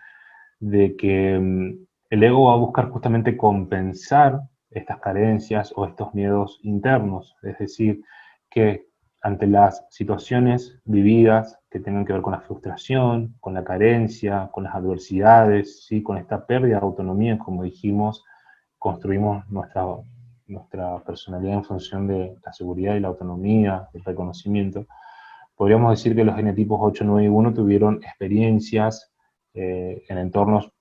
de que el ego va a buscar justamente compensar estas carencias o estos miedos internos, es decir, que ante las situaciones vividas que tengan que ver con la frustración, con la carencia, con las adversidades, ¿sí? Con esta pérdida de autonomía, como dijimos, construimos nuestra personalidad en función de la seguridad y la autonomía, el reconocimiento. Podríamos decir que los genotipos 8, 9 y 1 tuvieron experiencias en entornos.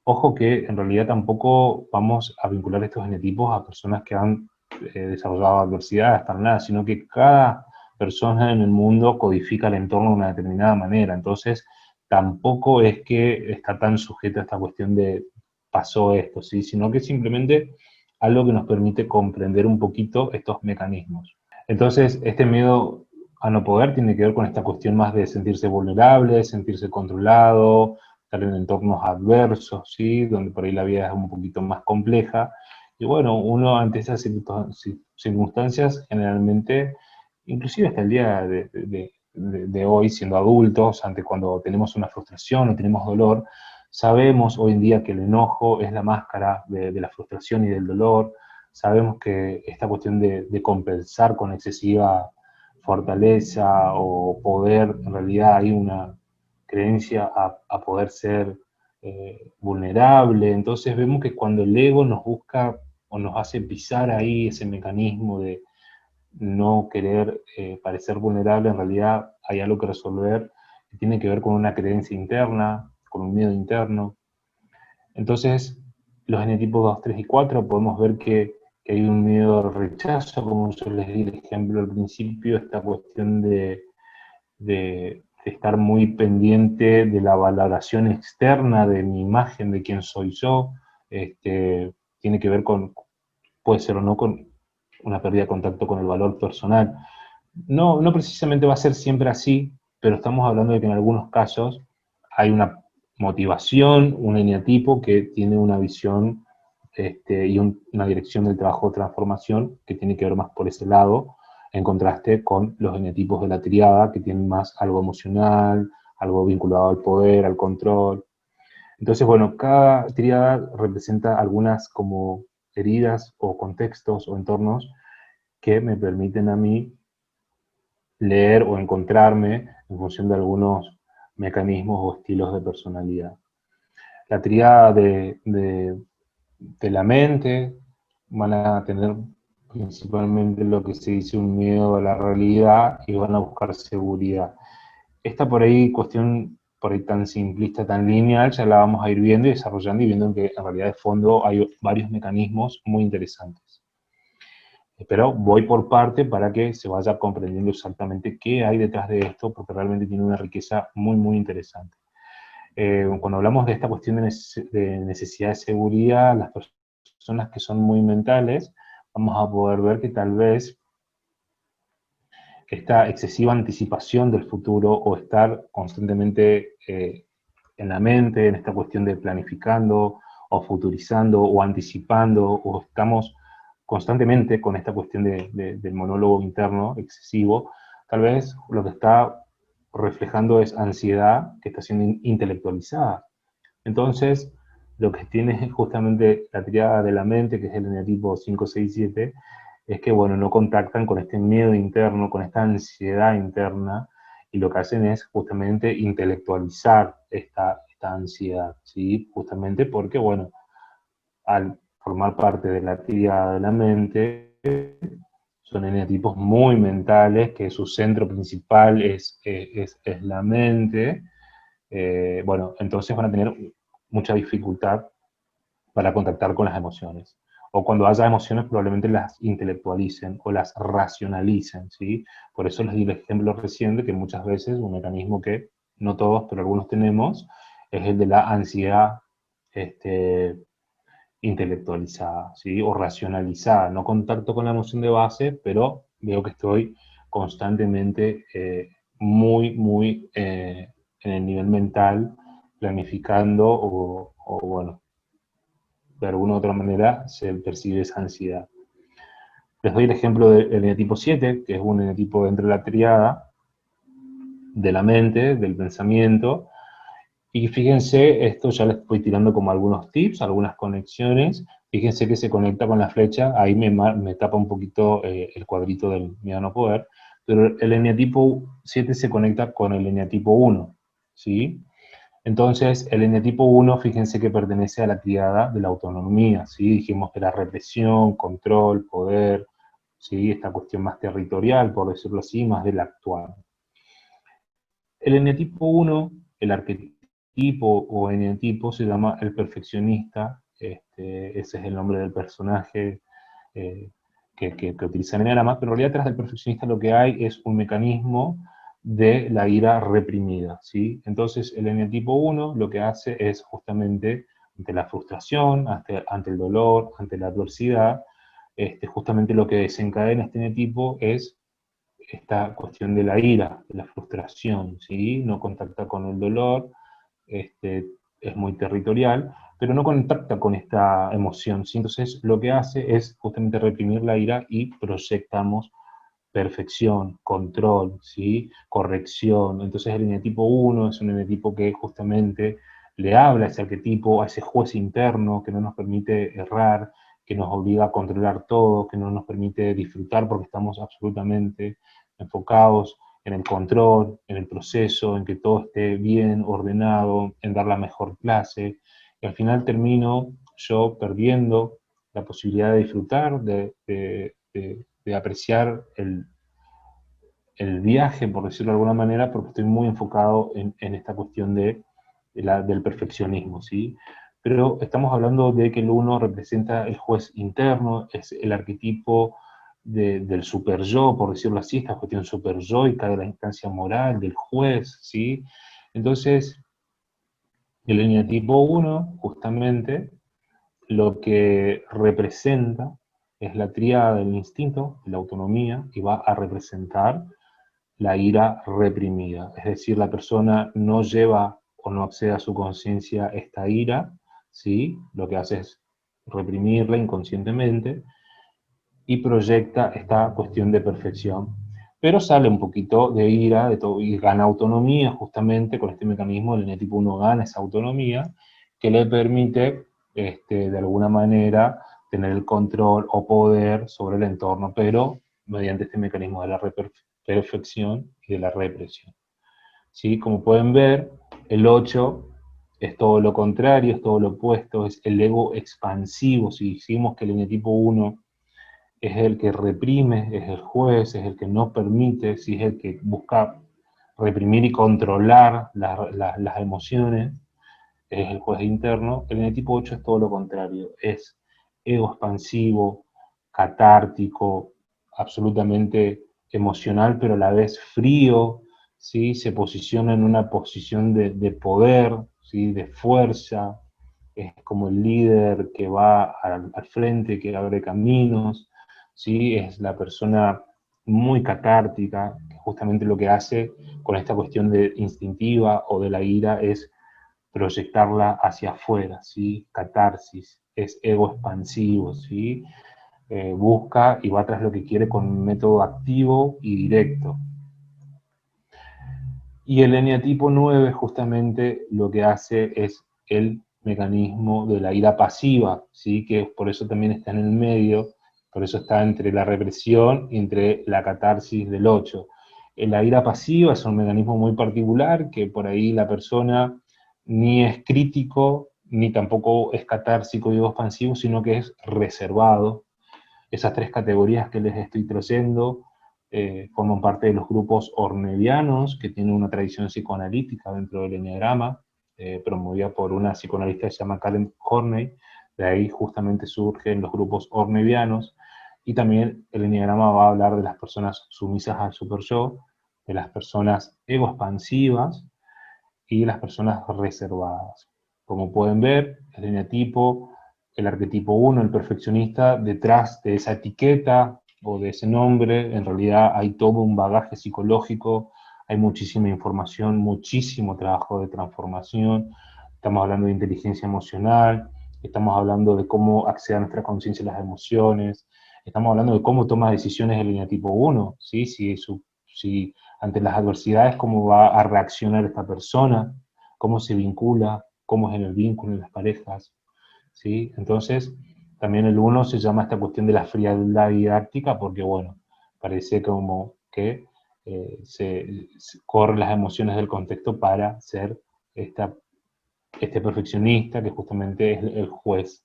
Ojo que en realidad tampoco vamos a vincular estos genotipos a personas que han desarrollado adversidades para nada, sino que cada persona en el mundo codifica el entorno de una determinada manera. Entonces, tampoco es que está tan sujeto a esta cuestión de pasó esto, ¿sí? Sino que simplemente algo que nos permite comprender un poquito estos mecanismos. Entonces, este miedo a no poder tiene que ver con esta cuestión más de sentirse vulnerable, sentirse controlado, estar en entornos adversos, ¿sí? Donde por ahí la vida es un poquito más compleja. Y bueno, uno ante esas circunstancias generalmente, inclusive hasta el día de hoy, siendo adultos, ante cuando tenemos una frustración o tenemos dolor, sabemos hoy en día que el enojo es la máscara de la frustración y del dolor. Sabemos que esta cuestión de compensar con excesiva fortaleza o poder, en realidad hay una creencia a poder ser vulnerable. Entonces vemos que cuando el ego nos busca o nos hace pisar ahí ese mecanismo de no querer parecer vulnerable, en realidad hay algo que resolver que tiene que ver con una creencia interna, con un miedo interno. Entonces, los genotipos 2, 3 y 4 podemos ver que hay un miedo al rechazo, como yo les di el ejemplo al principio, esta cuestión de estar muy pendiente de la valoración externa de mi imagen, de quién soy yo, tiene que ver con, puede ser o no, con una pérdida de contacto con el valor personal. No precisamente va a ser siempre así, pero estamos hablando de que en algunos casos hay una motivación, un eneatipo que tiene una visión y una dirección del trabajo de transformación que tiene que ver más por ese lado, en contraste con los genotipos de la triada, que tienen más algo emocional, algo vinculado al poder, al control. Entonces, bueno, cada triada representa algunas como heridas o contextos o entornos que me permiten a mí leer o encontrarme en función de algunos mecanismos o estilos de personalidad. La triada de la mente van a tener principalmente lo que se dice un miedo a la realidad y van a buscar seguridad. Esta por ahí cuestión por ahí tan simplista, tan lineal, ya la vamos a ir viendo y desarrollando y viendo que en realidad de fondo hay varios mecanismos muy interesantes. Pero voy por parte para que se vaya comprendiendo exactamente qué hay detrás de esto, porque realmente tiene una riqueza muy, muy interesante. Cuando hablamos de esta cuestión de necesidad de seguridad, las personas que son muy mentales, vamos a poder ver que tal vez esta excesiva anticipación del futuro o estar constantemente en la mente, en esta cuestión de planificando o futurizando o anticipando, o estamos constantemente con esta cuestión del monólogo interno excesivo, tal vez lo que está reflejando es ansiedad que está siendo intelectualizada. Entonces, lo que tiene justamente la triada de la mente, que es el eneatipo 5, 6, 7, es que, bueno, no contactan con este miedo interno, con esta ansiedad interna, y lo que hacen es justamente intelectualizar esta ansiedad, ¿sí? Justamente porque, bueno, al formar parte de la tríada de la mente, son eneatipos muy mentales, que su centro principal es la mente. Bueno, entonces van a tener mucha dificultad para contactar con las emociones. O cuando haya emociones probablemente las intelectualicen o las racionalicen, ¿sí? Por eso les di el ejemplo recién de que muchas veces un mecanismo que no todos, pero algunos tenemos, es el de la ansiedad este, intelectualizada, ¿sí? O racionalizada. No contacto con la emoción de base, pero veo que estoy constantemente muy en el nivel mental, planificando bueno, de alguna u otra manera se percibe esa ansiedad. Les doy el ejemplo del eneatipo 7, que es un eneatipo dentro de la triada de la mente, del pensamiento, y fíjense, esto ya les estoy tirando como algunos tips, algunas conexiones. Fíjense que se conecta con la flecha, ahí me tapa un poquito el cuadrito del miedo a no poder, pero el eneatipo 7 se conecta con el eneatipo 1, ¿sí? Entonces, el eneatipo 1, fíjense que pertenece a la triada de la autonomía, ¿sí? Dijimos que la represión, control, poder, ¿sí? Esta cuestión más territorial, por decirlo así, más del actual. El eneatipo 1, el arquetipo o eneatipo se llama el perfeccionista, ese es el nombre del personaje eh, que utiliza el eneagrama, pero en realidad detrás del perfeccionista lo que hay es un mecanismo de la ira reprimida, ¿sí? Entonces el eneatipo 1 lo que hace es justamente ante la frustración, ante el dolor, ante la adversidad, justamente lo que desencadena este eneatipo es esta cuestión de la ira, de la frustración, ¿sí? No contacta con el dolor, es muy territorial, pero no contacta con esta emoción, ¿sí? Entonces lo que hace es justamente reprimir la ira y proyectamos perfección, control, ¿sí? Corrección. Entonces el eneatipo 1 es un eneatipo que justamente le habla a ese arquetipo, a ese juez interno que no nos permite errar, que nos obliga a controlar todo, que no nos permite disfrutar porque estamos absolutamente enfocados en el control, en el proceso, en que todo esté bien ordenado, en dar la mejor clase. Y al final termino yo perdiendo la posibilidad de disfrutar, de apreciar el viaje, por decirlo de alguna manera, porque estoy muy enfocado en esta cuestión del perfeccionismo, ¿sí? Pero estamos hablando de que el uno representa el juez interno, es el arquetipo del super yo, por decirlo así, esta cuestión super yoica de la instancia moral, del juez, ¿sí? Entonces, el eneatipo 1, justamente, lo que representa es la tríada del instinto, la autonomía, y va a representar la ira reprimida. Es decir, la persona no lleva o no accede a su conciencia esta ira, ¿sí? Lo que hace es reprimirla inconscientemente y proyecta esta cuestión de perfección. Pero sale un poquito de ira de todo, y gana autonomía justamente con este mecanismo. El eneatipo 1 gana esa autonomía que le permite, de alguna manera, tener el control o poder sobre el entorno, pero mediante este mecanismo de la perfección y de la represión. ¿Sí? Como pueden ver, el 8 es todo lo contrario, es todo lo opuesto, es el ego expansivo. Si decimos que el eneatipo 1 es el que reprime, es el juez, es el que no permite, ¿sí? Es el que busca reprimir y controlar las emociones, es el juez interno. El eneatipo 8 es todo lo contrario, es ego expansivo, catártico, absolutamente emocional, pero a la vez frío, ¿sí? Se posiciona en una posición de poder, ¿sí? De fuerza, es como el líder que va al frente, que abre caminos, ¿sí? Es la persona muy catártica, que justamente lo que hace con esta cuestión de instintiva o de la ira es proyectarla hacia afuera, ¿sí? Catarsis, es ego expansivo, ¿sí? Busca y va tras lo que quiere con un método activo y directo. Y el eneatipo 9 justamente lo que hace es el mecanismo de la ira pasiva, ¿sí? Que por eso también está en el medio, por eso está entre la represión y entre la catarsis del 8. La ira pasiva es un mecanismo muy particular que por ahí la persona ni es crítico, ni tampoco es catársico y expansivo, sino que es reservado. Esas tres categorías que les estoy trayendo forman parte de los grupos ornevianos, que tienen una tradición psicoanalítica dentro del eneagrama, promovida por una psicoanalista que se llama Karen Horney. De ahí justamente surgen los grupos ornevianos, y también el eneagrama va a hablar de las personas sumisas al superyo, de las personas ego expansivas y las personas reservadas. Como pueden ver, el eneatipo, el arquetipo 1, el perfeccionista, detrás de esa etiqueta o de ese nombre, en realidad hay todo un bagaje psicológico, hay muchísima información, muchísimo trabajo de transformación. Estamos hablando de inteligencia emocional, estamos hablando de cómo acceder a nuestra conciencia y las emociones, estamos hablando de cómo toma decisiones el eneatipo 1, ¿sí? Si ante las adversidades, cómo va a reaccionar esta persona, cómo se vincula, cómo es en el vínculo en las parejas, ¿sí? Entonces, también el 1 se llama esta cuestión de la frialdad didáctica porque, bueno, parece como que se corren las emociones del contexto para ser este perfeccionista que justamente es el juez,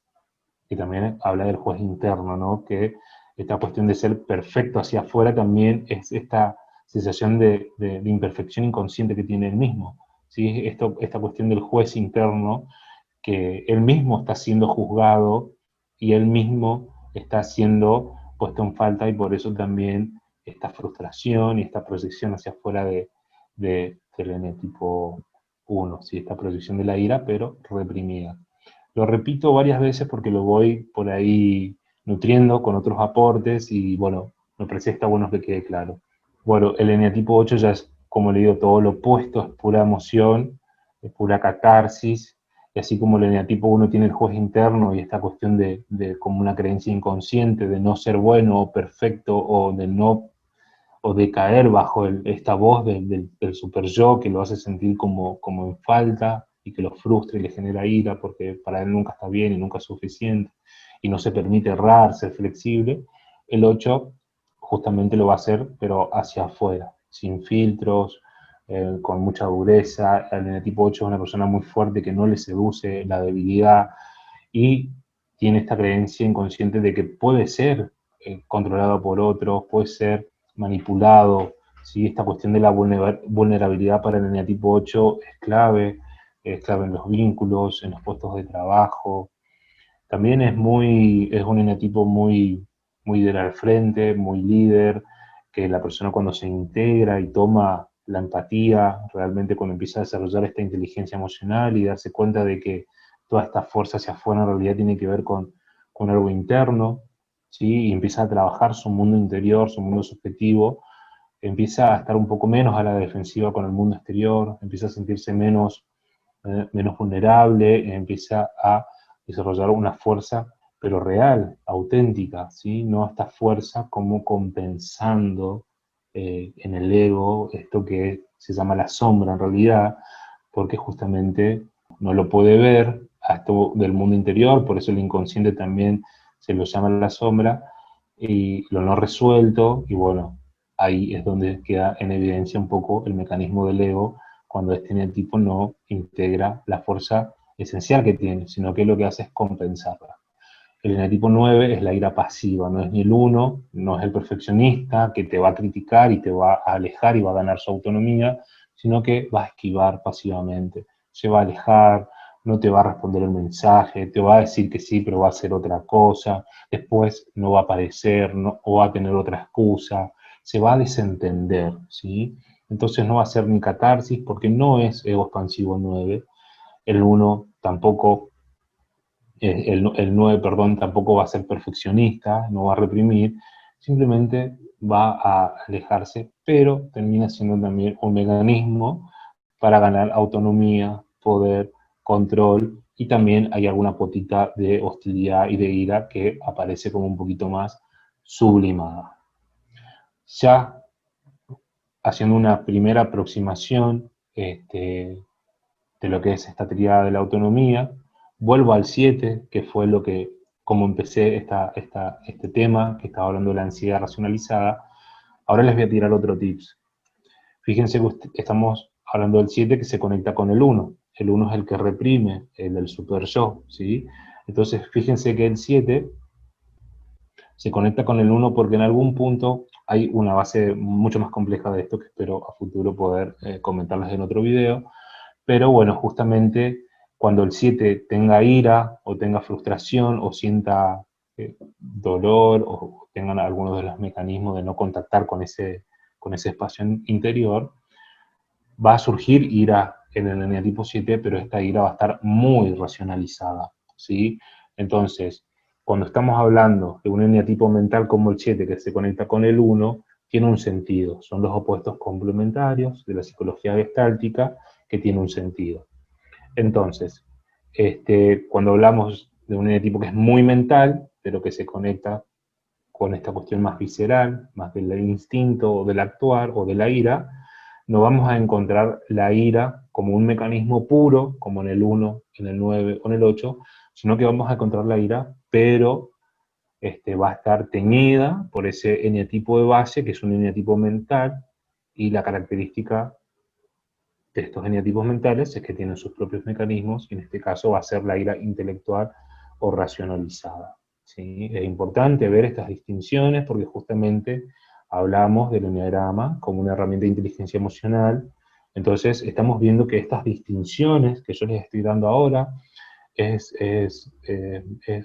que también habla del juez interno, ¿no? Que esta cuestión de ser perfecto hacia afuera también es esta sensación de imperfección inconsciente que tiene él mismo, ¿sí? Esta cuestión del juez interno, que él mismo está siendo juzgado y él mismo está siendo puesto en falta, y por eso también esta frustración y esta proyección hacia afuera del eneatipo 1, ¿sí? Esta proyección de la ira, pero reprimida. Lo repito varias veces porque lo voy por ahí nutriendo con otros aportes y bueno, me parece que está bueno que quede claro. Bueno, el eneatipo 8 ya es, como le digo, todo lo opuesto, es pura emoción, es pura catarsis, y así como el eneatipo 1 tiene el juez interno y esta cuestión de como una creencia inconsciente de no ser bueno o perfecto o de no o de caer bajo esta voz del super yo que lo hace sentir como en falta y que lo frustra y le genera ira porque para él nunca está bien y nunca es suficiente y no se permite errar, ser flexible. El 8 justamente lo va a hacer, pero hacia afuera, sin filtros, con mucha dureza. El eneatipo 8 es una persona muy fuerte que no le seduce la debilidad y tiene esta creencia inconsciente de que puede ser controlado por otros, puede ser manipulado, ¿sí? Esta cuestión de la vulnerabilidad para el eneatipo 8 es clave en los vínculos, en los puestos de trabajo. También es un eneatipo muy de ir al frente, muy líder, que la persona cuando se integra y toma la empatía, realmente cuando empieza a desarrollar esta inteligencia emocional y darse cuenta de que toda esta fuerza hacia afuera en realidad tiene que ver con algo interno, ¿sí? Y empieza a trabajar su mundo interior, su mundo subjetivo, empieza a estar un poco menos a la defensiva con el mundo exterior, empieza a sentirse menos vulnerable, empieza a desarrollar una fuerza, pero real, auténtica, ¿sí? No esta fuerza como compensando en el ego esto que se llama la sombra en realidad, porque justamente no lo puede ver hasta del mundo interior, por eso el inconsciente también se lo llama la sombra, y lo no resuelto, y bueno, ahí es donde queda en evidencia un poco el mecanismo del ego, cuando este eneatipo no integra la fuerza esencial que tiene, sino que lo que hace es compensarla. El eneatipo 9 es la ira pasiva, no es ni el 1, no es el perfeccionista que te va a criticar y te va a alejar y va a ganar su autonomía, sino que va a esquivar pasivamente, se va a alejar, no te va a responder el mensaje, te va a decir que sí, pero va a hacer otra cosa, después no va a aparecer, no, o va a tener otra excusa, se va a desentender, ¿sí? Entonces no va a ser ni catarsis porque no es ego expansivo 9, el 1 tampoco, el 9, perdón, tampoco va a ser perfeccionista, no va a reprimir, simplemente va a alejarse, pero termina siendo también un mecanismo para ganar autonomía, poder, control, y también hay alguna potita de hostilidad y de ira que aparece como un poquito más sublimada. Ya haciendo una primera aproximación de lo que es esta tríada de la autonomía, vuelvo al 7, que fue lo que, como empecé este tema, que estaba hablando de la ansiedad racionalizada. Ahora les voy a tirar otro tips. Fíjense que estamos hablando del 7 que se conecta con el 1. El 1 es el que reprime, el del super yo, ¿sí? Entonces, fíjense que el 7 se conecta con el 1 porque en algún punto hay una base mucho más compleja de esto que espero a futuro poder comentarles en otro video. Pero bueno, justamente cuando el 7 tenga ira o tenga frustración o sienta dolor o tengan algunos de los mecanismos de no contactar con ese espacio interior, va a surgir ira en el eneatipo 7, pero esta ira va a estar muy racionalizada, ¿sí? Entonces, cuando estamos hablando de un eneatipo mental como el 7 que se conecta con el 1, tiene un sentido, son los opuestos complementarios de la psicología gestáltica que tiene un sentido. Entonces, cuando hablamos de un eneatipo que es muy mental, pero que se conecta con esta cuestión más visceral, más del instinto o del actuar o de la ira, no vamos a encontrar la ira como un mecanismo puro, como en el 1, en el 9 o en el 8, sino que vamos a encontrar la ira, pero va a estar teñida por ese eneatipo de base, que es un eneatipo mental, y la característica de estos eneatipos mentales es que tienen sus propios mecanismos, y en este caso va a ser la ira intelectual o racionalizada. ¿Sí? Es importante ver estas distinciones porque justamente hablamos del enneagrama como una herramienta de inteligencia emocional, entonces estamos viendo que estas distinciones que yo les estoy dando ahora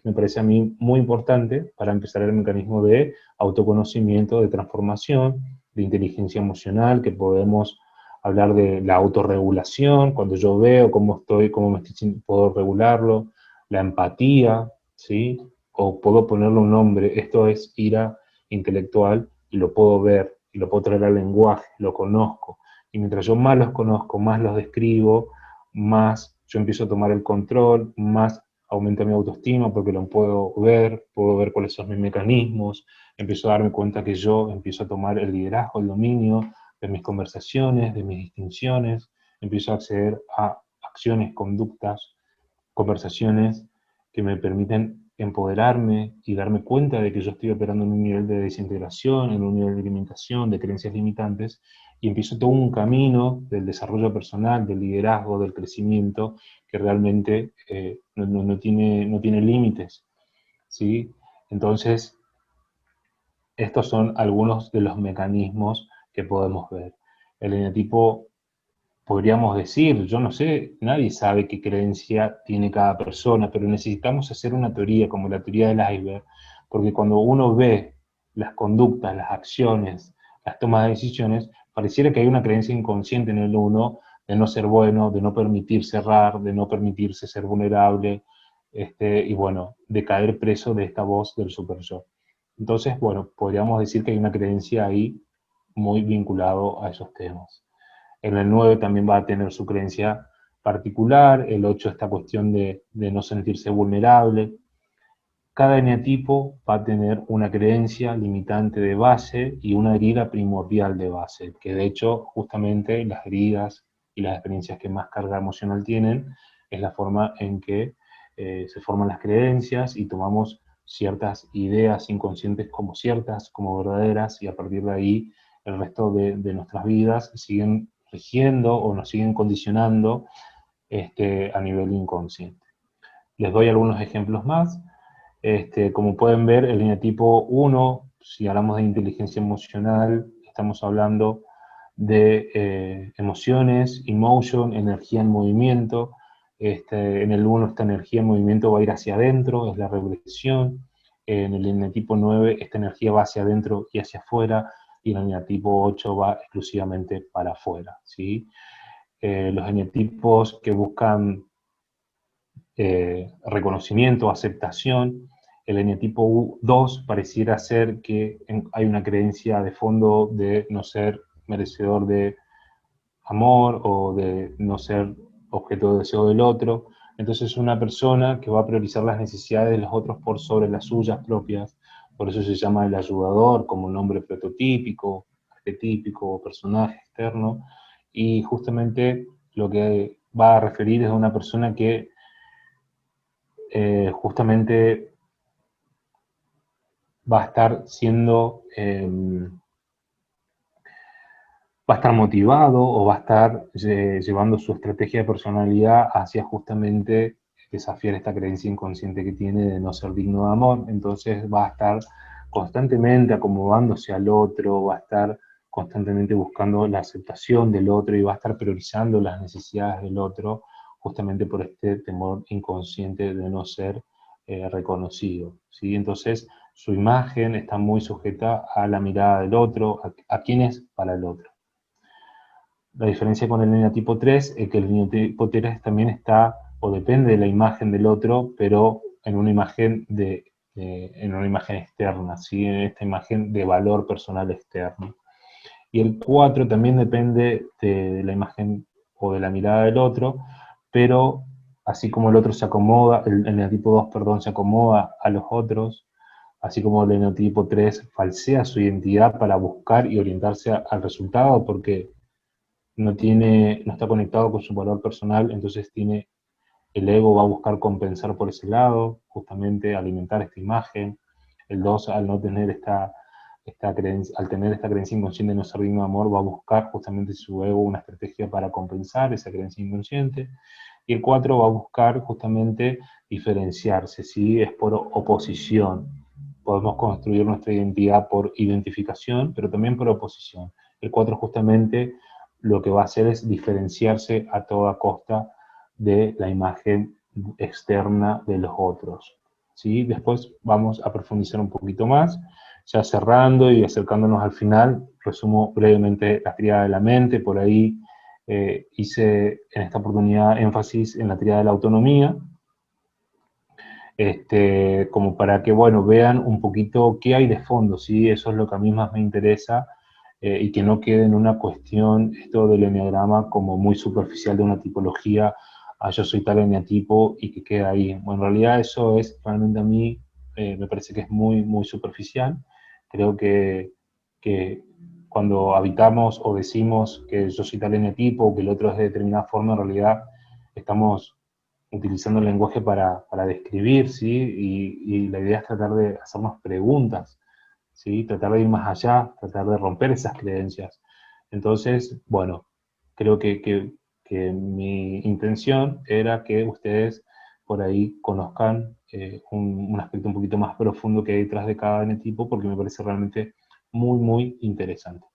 me parece a mí muy importante para empezar el mecanismo de autoconocimiento, de transformación, de inteligencia emocional, que podemos hablar de la autorregulación, cuando yo veo cómo estoy, cómo me estoy sintiendo, puedo regularlo, la empatía, ¿sí? O puedo ponerle un nombre, esto es ira intelectual, y lo puedo ver, y lo puedo traer al lenguaje, lo conozco. Y mientras yo más los conozco, más los describo, más yo empiezo a tomar el control, más aumenta mi autoestima porque lo puedo ver cuáles son mis mecanismos, empiezo a darme cuenta que yo empiezo a tomar el liderazgo, el dominio de mis conversaciones, de mis distinciones, empiezo a acceder a acciones, conductas, conversaciones que me permiten empoderarme y darme cuenta de que yo estoy operando en un nivel de desintegración, en un nivel de limitación, de creencias limitantes, y empiezo todo un camino del desarrollo personal, del liderazgo, del crecimiento, que realmente no tiene límites, ¿sí? Entonces, estos son algunos de los mecanismos que podemos ver. El eneatipo, podríamos decir, yo no sé, nadie sabe qué creencia tiene cada persona, pero necesitamos hacer una teoría como la teoría del iceberg, porque cuando uno ve las conductas, las acciones, las tomas de decisiones, pareciera que hay una creencia inconsciente en el uno de no ser bueno, de no permitirse errar, de no permitirse ser vulnerable, y bueno, de caer preso de esta voz del super yo. Entonces, bueno, podríamos decir que hay una creencia ahí muy vinculado a esos temas. En el 9 también va a tener su creencia particular, el 8 esta cuestión de no sentirse vulnerable. Cada eneatipo va a tener una creencia limitante de base y una herida primordial de base, que de hecho justamente las heridas y las experiencias que más carga emocional tienen es la forma en que se forman las creencias y tomamos ciertas ideas inconscientes como ciertas, como verdaderas, y a partir de ahí el resto de nuestras vidas siguen rigiendo o nos siguen condicionando a nivel inconsciente. Les doy algunos ejemplos más. Como pueden ver, el eneatipo 1, si hablamos de inteligencia emocional, estamos hablando de emociones, emotion, energía en movimiento. En el 1 esta energía en movimiento va a ir hacia adentro, es la regresión. En el eneatipo 9 esta energía va hacia adentro y hacia afuera, y en el eneatipo 8 va exclusivamente para afuera, ¿sí? Los eneatipos que buscan reconocimiento, aceptación. El eneatipo 2 pareciera ser que hay una creencia de fondo de no ser merecedor de amor o de no ser objeto de deseo del otro. Entonces es una persona que va a priorizar las necesidades de los otros por sobre las suyas propias. Por eso se llama el ayudador como nombre prototípico, arquetípico o personaje externo. Y justamente lo que va a referir es a una persona que justamente va a estar siendo, va a estar motivado o va a estar llevando su estrategia de personalidad hacia justamente desafiar esta creencia inconsciente que tiene de no ser digno de amor. Entonces va a estar constantemente acomodándose al otro, va a estar constantemente buscando la aceptación del otro y va a estar priorizando las necesidades del otro justamente por este temor inconsciente de no ser reconocido, ¿sí? Entonces su imagen está muy sujeta a la mirada del otro, a quién es para el otro. La diferencia con el eneatipo 3 es que el eneatipo 3 también está, o depende de la imagen del otro, pero en una imagen en una imagen externa, ¿sí? En esta imagen de valor personal externo. Y el 4 también depende de la imagen o de la mirada del otro, pero así como el otro se acomoda, el eneatipo 2, perdón, se acomoda a los otros, así como el eneatipo 3 falsea su identidad para buscar y orientarse al resultado, porque no está conectado con su valor personal, entonces el ego va a buscar compensar por ese lado, justamente alimentar esta imagen. El 2, al no tener esta creencia, al tener esta creencia inconsciente de no ser digno de amor, va a buscar justamente su ego una estrategia para compensar esa creencia inconsciente. Y el 4 va a buscar justamente diferenciarse, ¿sí? Es por oposición. Podemos construir nuestra identidad por identificación, pero también por oposición. El 4 justamente lo que va a hacer es diferenciarse a toda costa de la imagen externa de los otros, ¿sí? Después vamos a profundizar un poquito más. Ya cerrando y acercándonos al final, resumo brevemente la tríada de la mente. Por ahí hice en esta oportunidad énfasis en la tríada de la autonomía, como para que, bueno, vean un poquito qué hay de fondo, ¿sí? Eso es lo que a mí más me interesa, y que no quede en una cuestión esto del eneagrama como muy superficial de una tipología, yo soy tal eneatipo y que queda ahí. Bueno, en realidad eso es realmente a mí, me parece que es muy, muy superficial. Creo que cuando habitamos o decimos que yo soy tal eneatipo o que el otro es de determinada forma, en realidad estamos utilizando el lenguaje para describir, ¿sí? Y la idea es tratar de hacernos preguntas, ¿sí? Tratar de ir más allá, tratar de romper esas creencias. Entonces, bueno, creo que mi intención era que ustedes por ahí conozcan un aspecto un poquito más profundo que hay detrás de cada eneatipo, porque me parece realmente muy, muy interesante.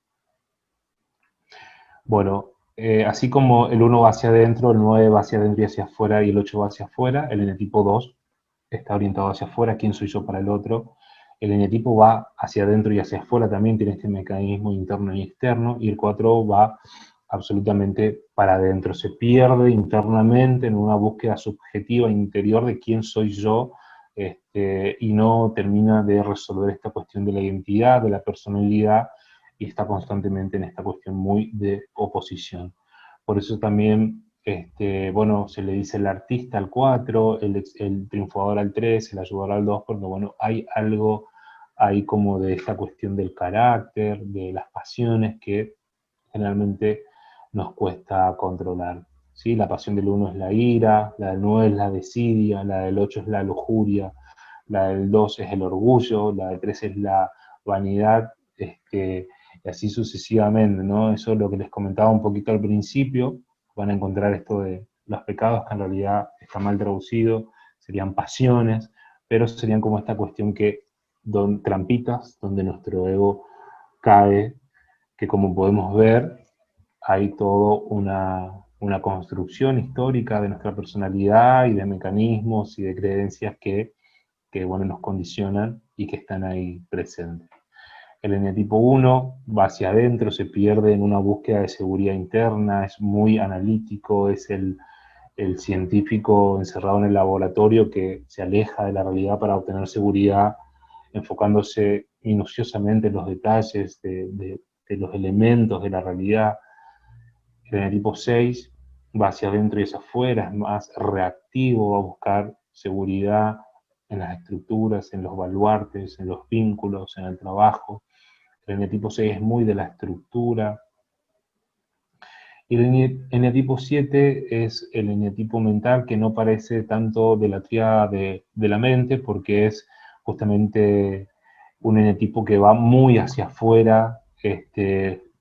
Bueno, así como el 1 va hacia adentro, el 9 va hacia adentro y hacia afuera, y el 8 va hacia afuera, el eneatipo 2 está orientado hacia afuera, quién soy yo para el otro. El eneatipo va hacia adentro y hacia afuera, también tiene este mecanismo interno y externo, y el 4 va absolutamente para adentro, se pierde internamente en una búsqueda subjetiva interior de quién soy yo, y no termina de resolver esta cuestión de la identidad, de la personalidad, y está constantemente en esta cuestión muy de oposición. Por eso también, bueno, se le dice el artista al 4, el triunfador al 3, el ayudador al 2, porque bueno, hay algo ahí como de esta cuestión del carácter, de las pasiones que generalmente nos cuesta controlar, ¿sí? La pasión del 1 es la ira, la del 9 es la desidia, la del 8 es la lujuria, la del 2 es el orgullo, la del 3 es la vanidad, y así sucesivamente, ¿no? Eso es lo que les comentaba un poquito al principio. Van a encontrar esto de los pecados, que en realidad está mal traducido, serían pasiones, pero serían como esta cuestión trampitas, donde nuestro ego cae, que como podemos ver, hay toda una construcción histórica de nuestra personalidad y de mecanismos y de creencias que bueno, nos condicionan y que están ahí presentes. El eneatipo 1 va hacia adentro, se pierde en una búsqueda de seguridad interna, es muy analítico, es el científico encerrado en el laboratorio que se aleja de la realidad para obtener seguridad, enfocándose minuciosamente en los detalles de los elementos de la realidad. El eneatipo 6 va hacia adentro y hacia afuera, es más reactivo, va a buscar seguridad en las estructuras, en los baluartes, en los vínculos, en el trabajo. El eneatipo 6 es muy de la estructura. Y el eneatipo 7 es el eneatipo mental que no parece tanto de la tríada de la mente, porque es justamente un eneatipo que va muy hacia afuera,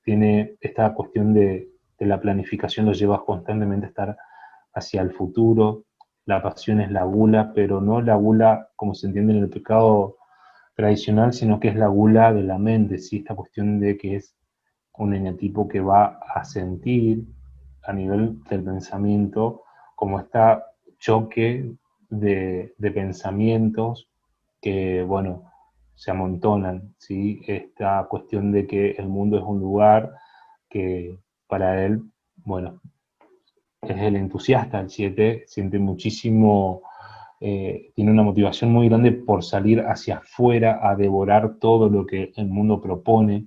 tiene esta cuestión de la planificación, lo lleva constantemente a estar hacia el futuro. La pasión es la gula, pero no la gula como se entiende en el pecado tradicional, sino que es la gula de la mente, ¿sí? Esta cuestión de que es un eneatipo que va a sentir a nivel del pensamiento como este choque de pensamientos que, bueno, se amontonan, ¿sí? Esta cuestión de que el mundo es un lugar que para él, bueno, es el entusiasta, el 7 siente muchísimo, tiene una motivación muy grande por salir hacia afuera a devorar todo lo que el mundo propone.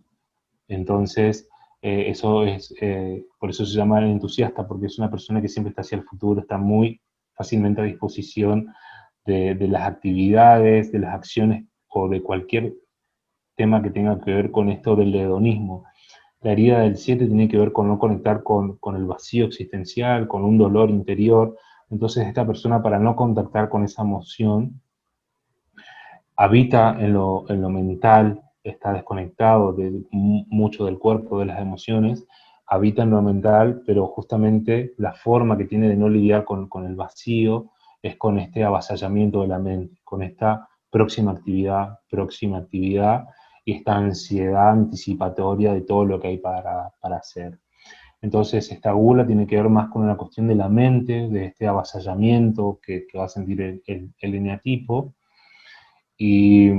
Entonces, por eso se llama entusiasta, porque es una persona que siempre está hacia el futuro, está muy fácilmente a disposición de las actividades, de las acciones o de cualquier tema que tenga que ver con esto del hedonismo. La herida del 7 tiene que ver con no conectar con el vacío existencial, con un dolor interior. Entonces esta persona, para no contactar con esa emoción, habita en lo mental, está desconectado mucho del cuerpo, de las emociones, habita en lo mental, pero justamente la forma que tiene de no lidiar con el vacío es con este avasallamiento de la mente, con esta próxima actividad, y esta ansiedad anticipatoria de todo lo que hay para hacer. Entonces esta gula tiene que ver más con una cuestión de la mente, de este avasallamiento que va a sentir el eneatipo, y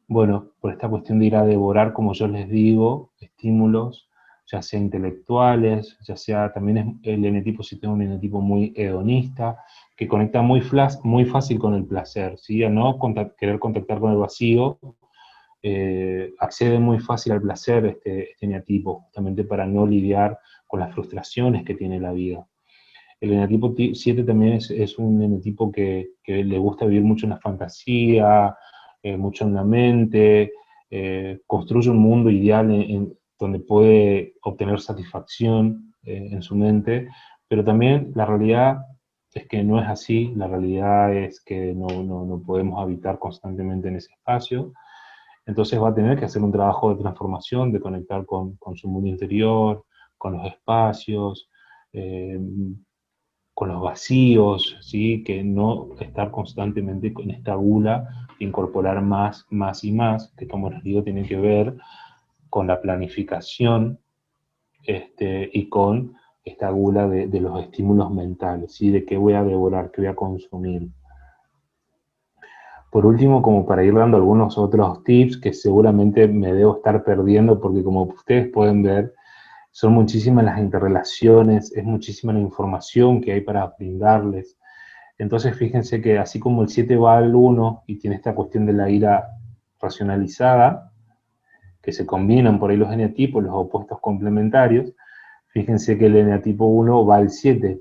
bueno, por esta cuestión de ir a devorar, como yo les digo, estímulos, ya sea intelectuales, ya sea también el eneatipo, si tengo un eneatipo muy hedonista, que conecta muy fácil con el placer, ¿sí? Al no querer contactar con el vacío, accede muy fácil al placer este eneatipo, justamente para no lidiar con las frustraciones que tiene la vida. El eneatipo 7 también es un eneatipo que le gusta vivir mucho en la fantasía, mucho en la mente, construye un mundo ideal donde puede obtener satisfacción en su mente, pero también la realidad es que no es así, la realidad es que no podemos habitar constantemente en ese espacio, entonces va a tener que hacer un trabajo de transformación, de conectar con su mundo interior, con los espacios, eh, con los vacíos, ¿sí? Que no estar constantemente con esta gula, incorporar más y más, que como les digo, tiene que ver con la planificación y con esta gula de los estímulos mentales, ¿sí? De qué voy a devorar, qué voy a consumir. Por último, como para ir dando algunos otros tips que seguramente me debo estar perdiendo, porque como ustedes pueden ver, son muchísimas las interrelaciones, es muchísima la información que hay para brindarles. Entonces fíjense que así como el 7 va al 1 y tiene esta cuestión de la ira racionalizada, que se combinan por ahí los eneatipos, los opuestos complementarios, fíjense que el eneatipo 1 va al 7.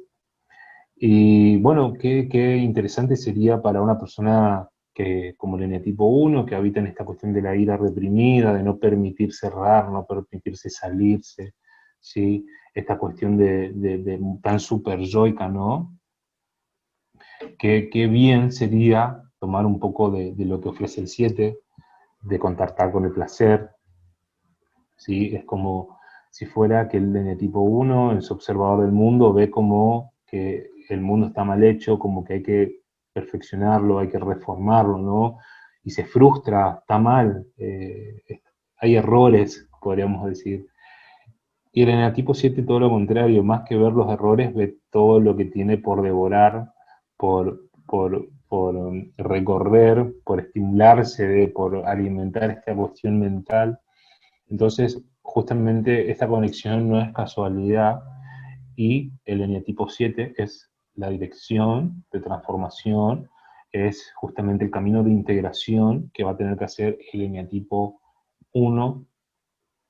Y bueno, qué interesante sería para una persona que, como el eneatipo 1, que habita en esta cuestión de la ira reprimida, de no permitirse errar, no permitirse salirse, ¿sí? Esta cuestión de tan superyoica, ¿no? Qué bien sería tomar un poco de lo que ofrece el 7, de contactar con el placer, ¿sí? Es como si fuera que el eneatipo 1, el observador del mundo, ve como que el mundo está mal hecho, como que hay que perfeccionarlo, hay que reformarlo, ¿no? Y se frustra, está mal, hay errores, podríamos decir. Y el eneatipo 7 todo lo contrario, más que ver los errores, ve todo lo que tiene por devorar, por recorrer, por estimularse, por alimentar esta cuestión mental. Entonces, justamente esta conexión no es casualidad, y el eneatipo 7 es la dirección de transformación, es justamente el camino de integración que va a tener que hacer el eneatipo 1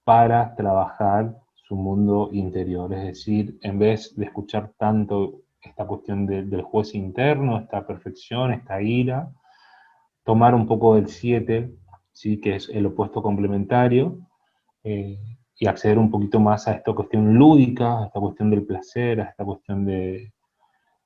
para trabajar su mundo interior. Es decir, en vez de escuchar tanto esta cuestión del juez interno, esta perfección, esta ira, tomar un poco del 7, ¿sí? Que es el opuesto complementario, y acceder un poquito más a esta cuestión lúdica, a esta cuestión del placer, a esta cuestión de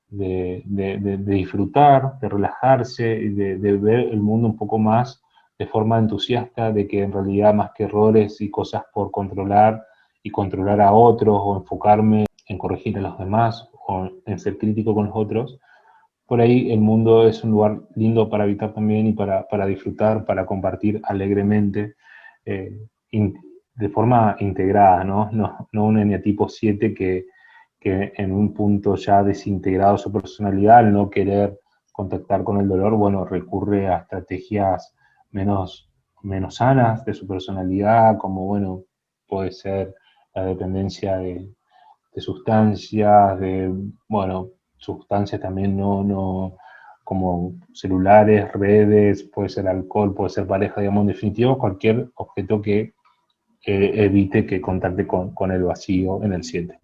disfrutar, de relajarse, y de ver el mundo un poco más de forma entusiasta, de que en realidad más que errores y cosas por controlar y controlar a otros, o enfocarme en corregir a los demás, o en ser crítico con los otros, por ahí el mundo es un lugar lindo para habitar también, y para disfrutar, para compartir alegremente, eh, de forma integrada, ¿no? No un eneatipo 7 que en un punto ya desintegrado su personalidad, al no querer contactar con el dolor, bueno, recurre a estrategias menos sanas de su personalidad, como, bueno, puede ser la dependencia de sustancias, bueno, sustancias también como celulares, redes, puede ser alcohol, puede ser pareja, digamos, en definitiva, cualquier objeto que evite que contacte con el vacío en el 7.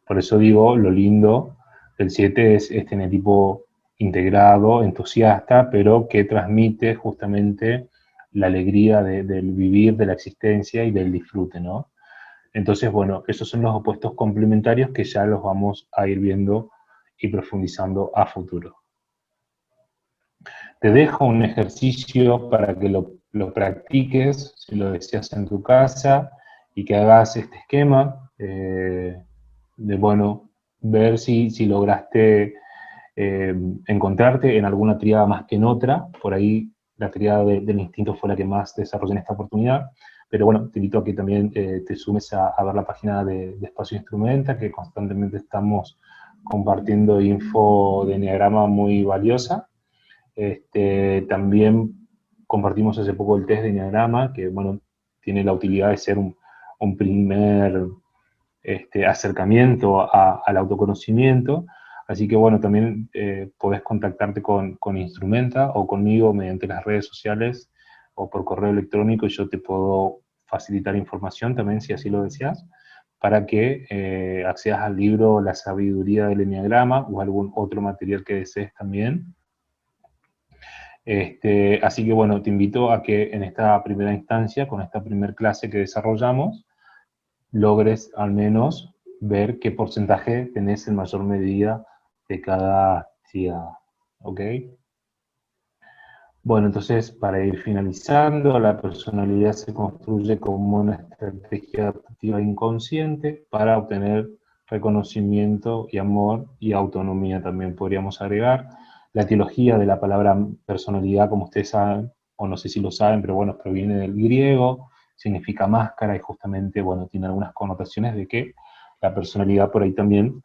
Por eso digo, lo lindo del 7 es este eneatipo integrado, entusiasta, pero que transmite justamente la alegría del vivir, de la existencia y del disfrute, ¿no? Entonces, bueno, esos son los opuestos complementarios que ya los vamos a ir viendo y profundizando a futuro. Te dejo un ejercicio para que lo practiques, si lo deseas, en tu casa, y que hagas este esquema, de, bueno, ver si lograste encontrarte en alguna tríada más que en otra. Por ahí la tríada del instinto fue la que más desarrollé en esta oportunidad, pero bueno, te invito a que también te sumes a ver la página de Espacio Instrumenta, que constantemente estamos compartiendo info de Enneagrama muy valiosa. También compartimos hace poco el test de Enneagrama, que, bueno, tiene la utilidad de ser un primer acercamiento al autoconocimiento. Así que, bueno, también podés contactarte con Instrumenta o conmigo mediante las redes sociales o por correo electrónico, y yo te puedo facilitar información también, si así lo deseas, para que accedas al libro La Sabiduría del Enneagrama, o algún otro material que desees también. Así que, bueno, te invito a que en esta primera instancia, con esta primera clase que desarrollamos, logres al menos ver qué porcentaje tenés en mayor medida de cada tríada, ¿ok? Bueno, entonces, para ir finalizando, la personalidad se construye como una estrategia adaptativa inconsciente para obtener reconocimiento y amor y autonomía, también podríamos agregar. La etiología de la palabra personalidad, como ustedes saben, o no sé si lo saben, pero bueno, proviene del griego, significa máscara, y justamente, bueno, tiene algunas connotaciones de que la personalidad por ahí también,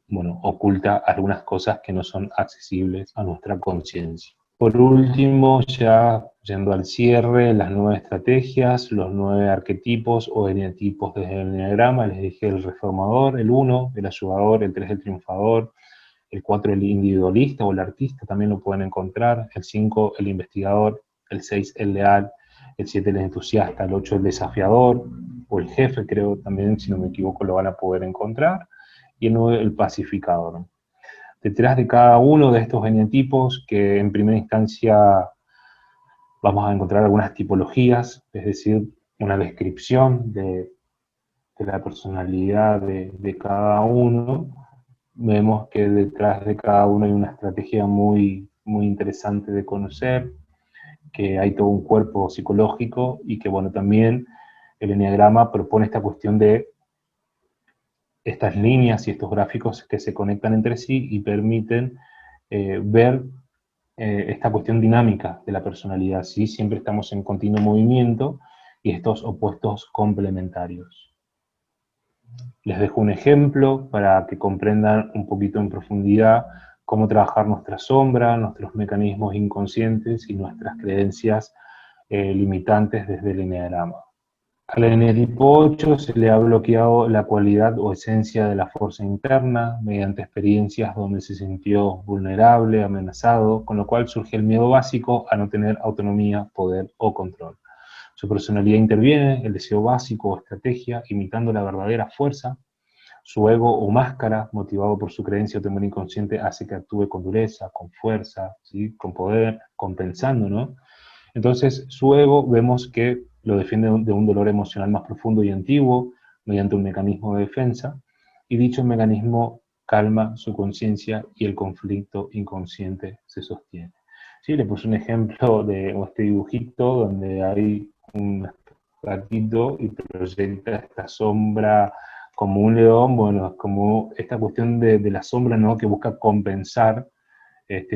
bueno, oculta algunas cosas que no son accesibles a nuestra conciencia. Por último, ya yendo al cierre, las 9 estrategias, los 9 arquetipos o eneatipos desde el enneagrama. Les dije el reformador, el 1, el ayudador, el 3, el triunfador, el 4, el individualista o el artista, también lo pueden encontrar, el 5, el investigador, el 6, el leal, el 7, el entusiasta, el 8, el desafiador, o el jefe, creo también, si no me equivoco, lo van a poder encontrar, y el 9, el pacificador. Detrás de cada uno de estos eneatipos, que en primera instancia vamos a encontrar algunas tipologías, es decir, una descripción de la personalidad de cada uno, vemos que detrás de cada uno hay una estrategia muy, muy interesante de conocer, que hay todo un cuerpo psicológico, y que, bueno, también el enneagrama propone esta cuestión de estas líneas y estos gráficos que se conectan entre sí y permiten ver esta cuestión dinámica de la personalidad, ¿sí? Siempre estamos en continuo movimiento y estos opuestos complementarios. Les dejo un ejemplo para que comprendan un poquito en profundidad cómo trabajar nuestra sombra, nuestros mecanismos inconscientes y nuestras creencias limitantes desde el eneagrama. Al enetipo 8 se le ha bloqueado la cualidad o esencia de la fuerza interna mediante experiencias donde se sintió vulnerable, amenazado, con lo cual surge el miedo básico a no tener autonomía, poder o control. Su personalidad interviene, el deseo básico o estrategia, imitando la verdadera fuerza. Su ego o máscara, motivado por su creencia o temor inconsciente, hace que actúe con dureza, con fuerza, ¿sí? Con poder, compensando, ¿no? Entonces, su ego vemos que lo defiende de un dolor emocional más profundo y antiguo, mediante un mecanismo de defensa, y dicho mecanismo calma su conciencia y el conflicto inconsciente se sostiene. Sí, le puse un ejemplo de este dibujito donde hay un gatito y proyecta esta sombra como un león. Bueno, es como esta cuestión de la sombra, ¿no? Que busca compensar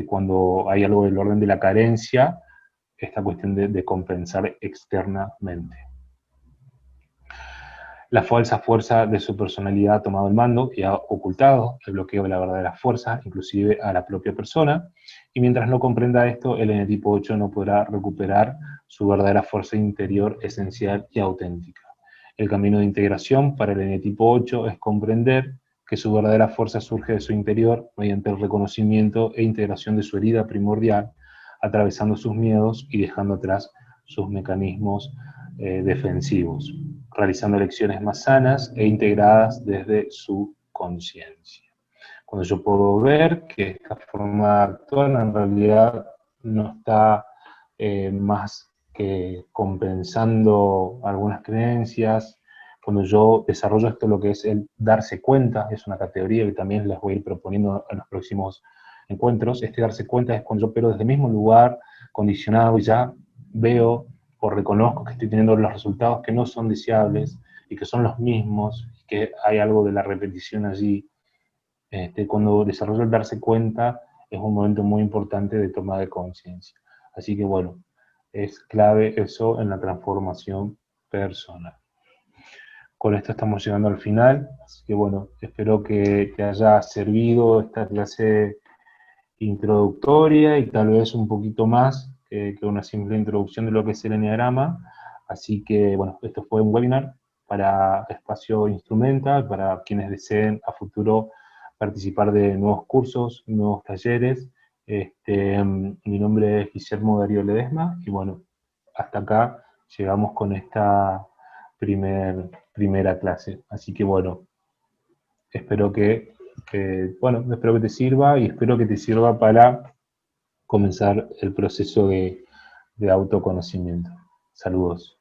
cuando hay algo del orden de la carencia, esta cuestión de compensar externamente. La falsa fuerza de su personalidad ha tomado el mando y ha ocultado el bloqueo de la verdadera fuerza, inclusive a la propia persona, y mientras no comprenda esto, el enetipo 8 no podrá recuperar su verdadera fuerza interior esencial y auténtica. El camino de integración para el enetipo 8 es comprender que su verdadera fuerza surge de su interior mediante el reconocimiento e integración de su herida primordial, atravesando sus miedos y dejando atrás sus mecanismos defensivos, realizando elecciones más sanas e integradas desde su conciencia. Cuando yo puedo ver que esta forma de actuar en realidad no está más que compensando algunas creencias, cuando yo desarrollo esto, lo que es el darse cuenta, es una categoría que también les voy a ir proponiendo en los próximos encuentros. Este darse cuenta es cuando yo pero desde el mismo lugar, condicionado, y ya veo o reconozco que estoy teniendo los resultados que no son deseables y que son los mismos, y que hay algo de la repetición allí. Cuando desarrollo el darse cuenta es un momento muy importante de toma de conciencia. Así que bueno, es clave eso en la transformación personal. Con esto estamos llegando al final, así que bueno, espero que te haya servido esta clase introductoria y tal vez un poquito más que una simple introducción de lo que es el eneagrama. Así que bueno, esto fue un webinar para Espacio Instrumental, para quienes deseen a futuro participar de nuevos cursos, nuevos talleres. Mi nombre es Guillermo Darío Ledesma y bueno, hasta acá llegamos con esta primera clase. Así que bueno, espero espero que te sirva y espero que te sirva para comenzar el proceso de autoconocimiento. Saludos.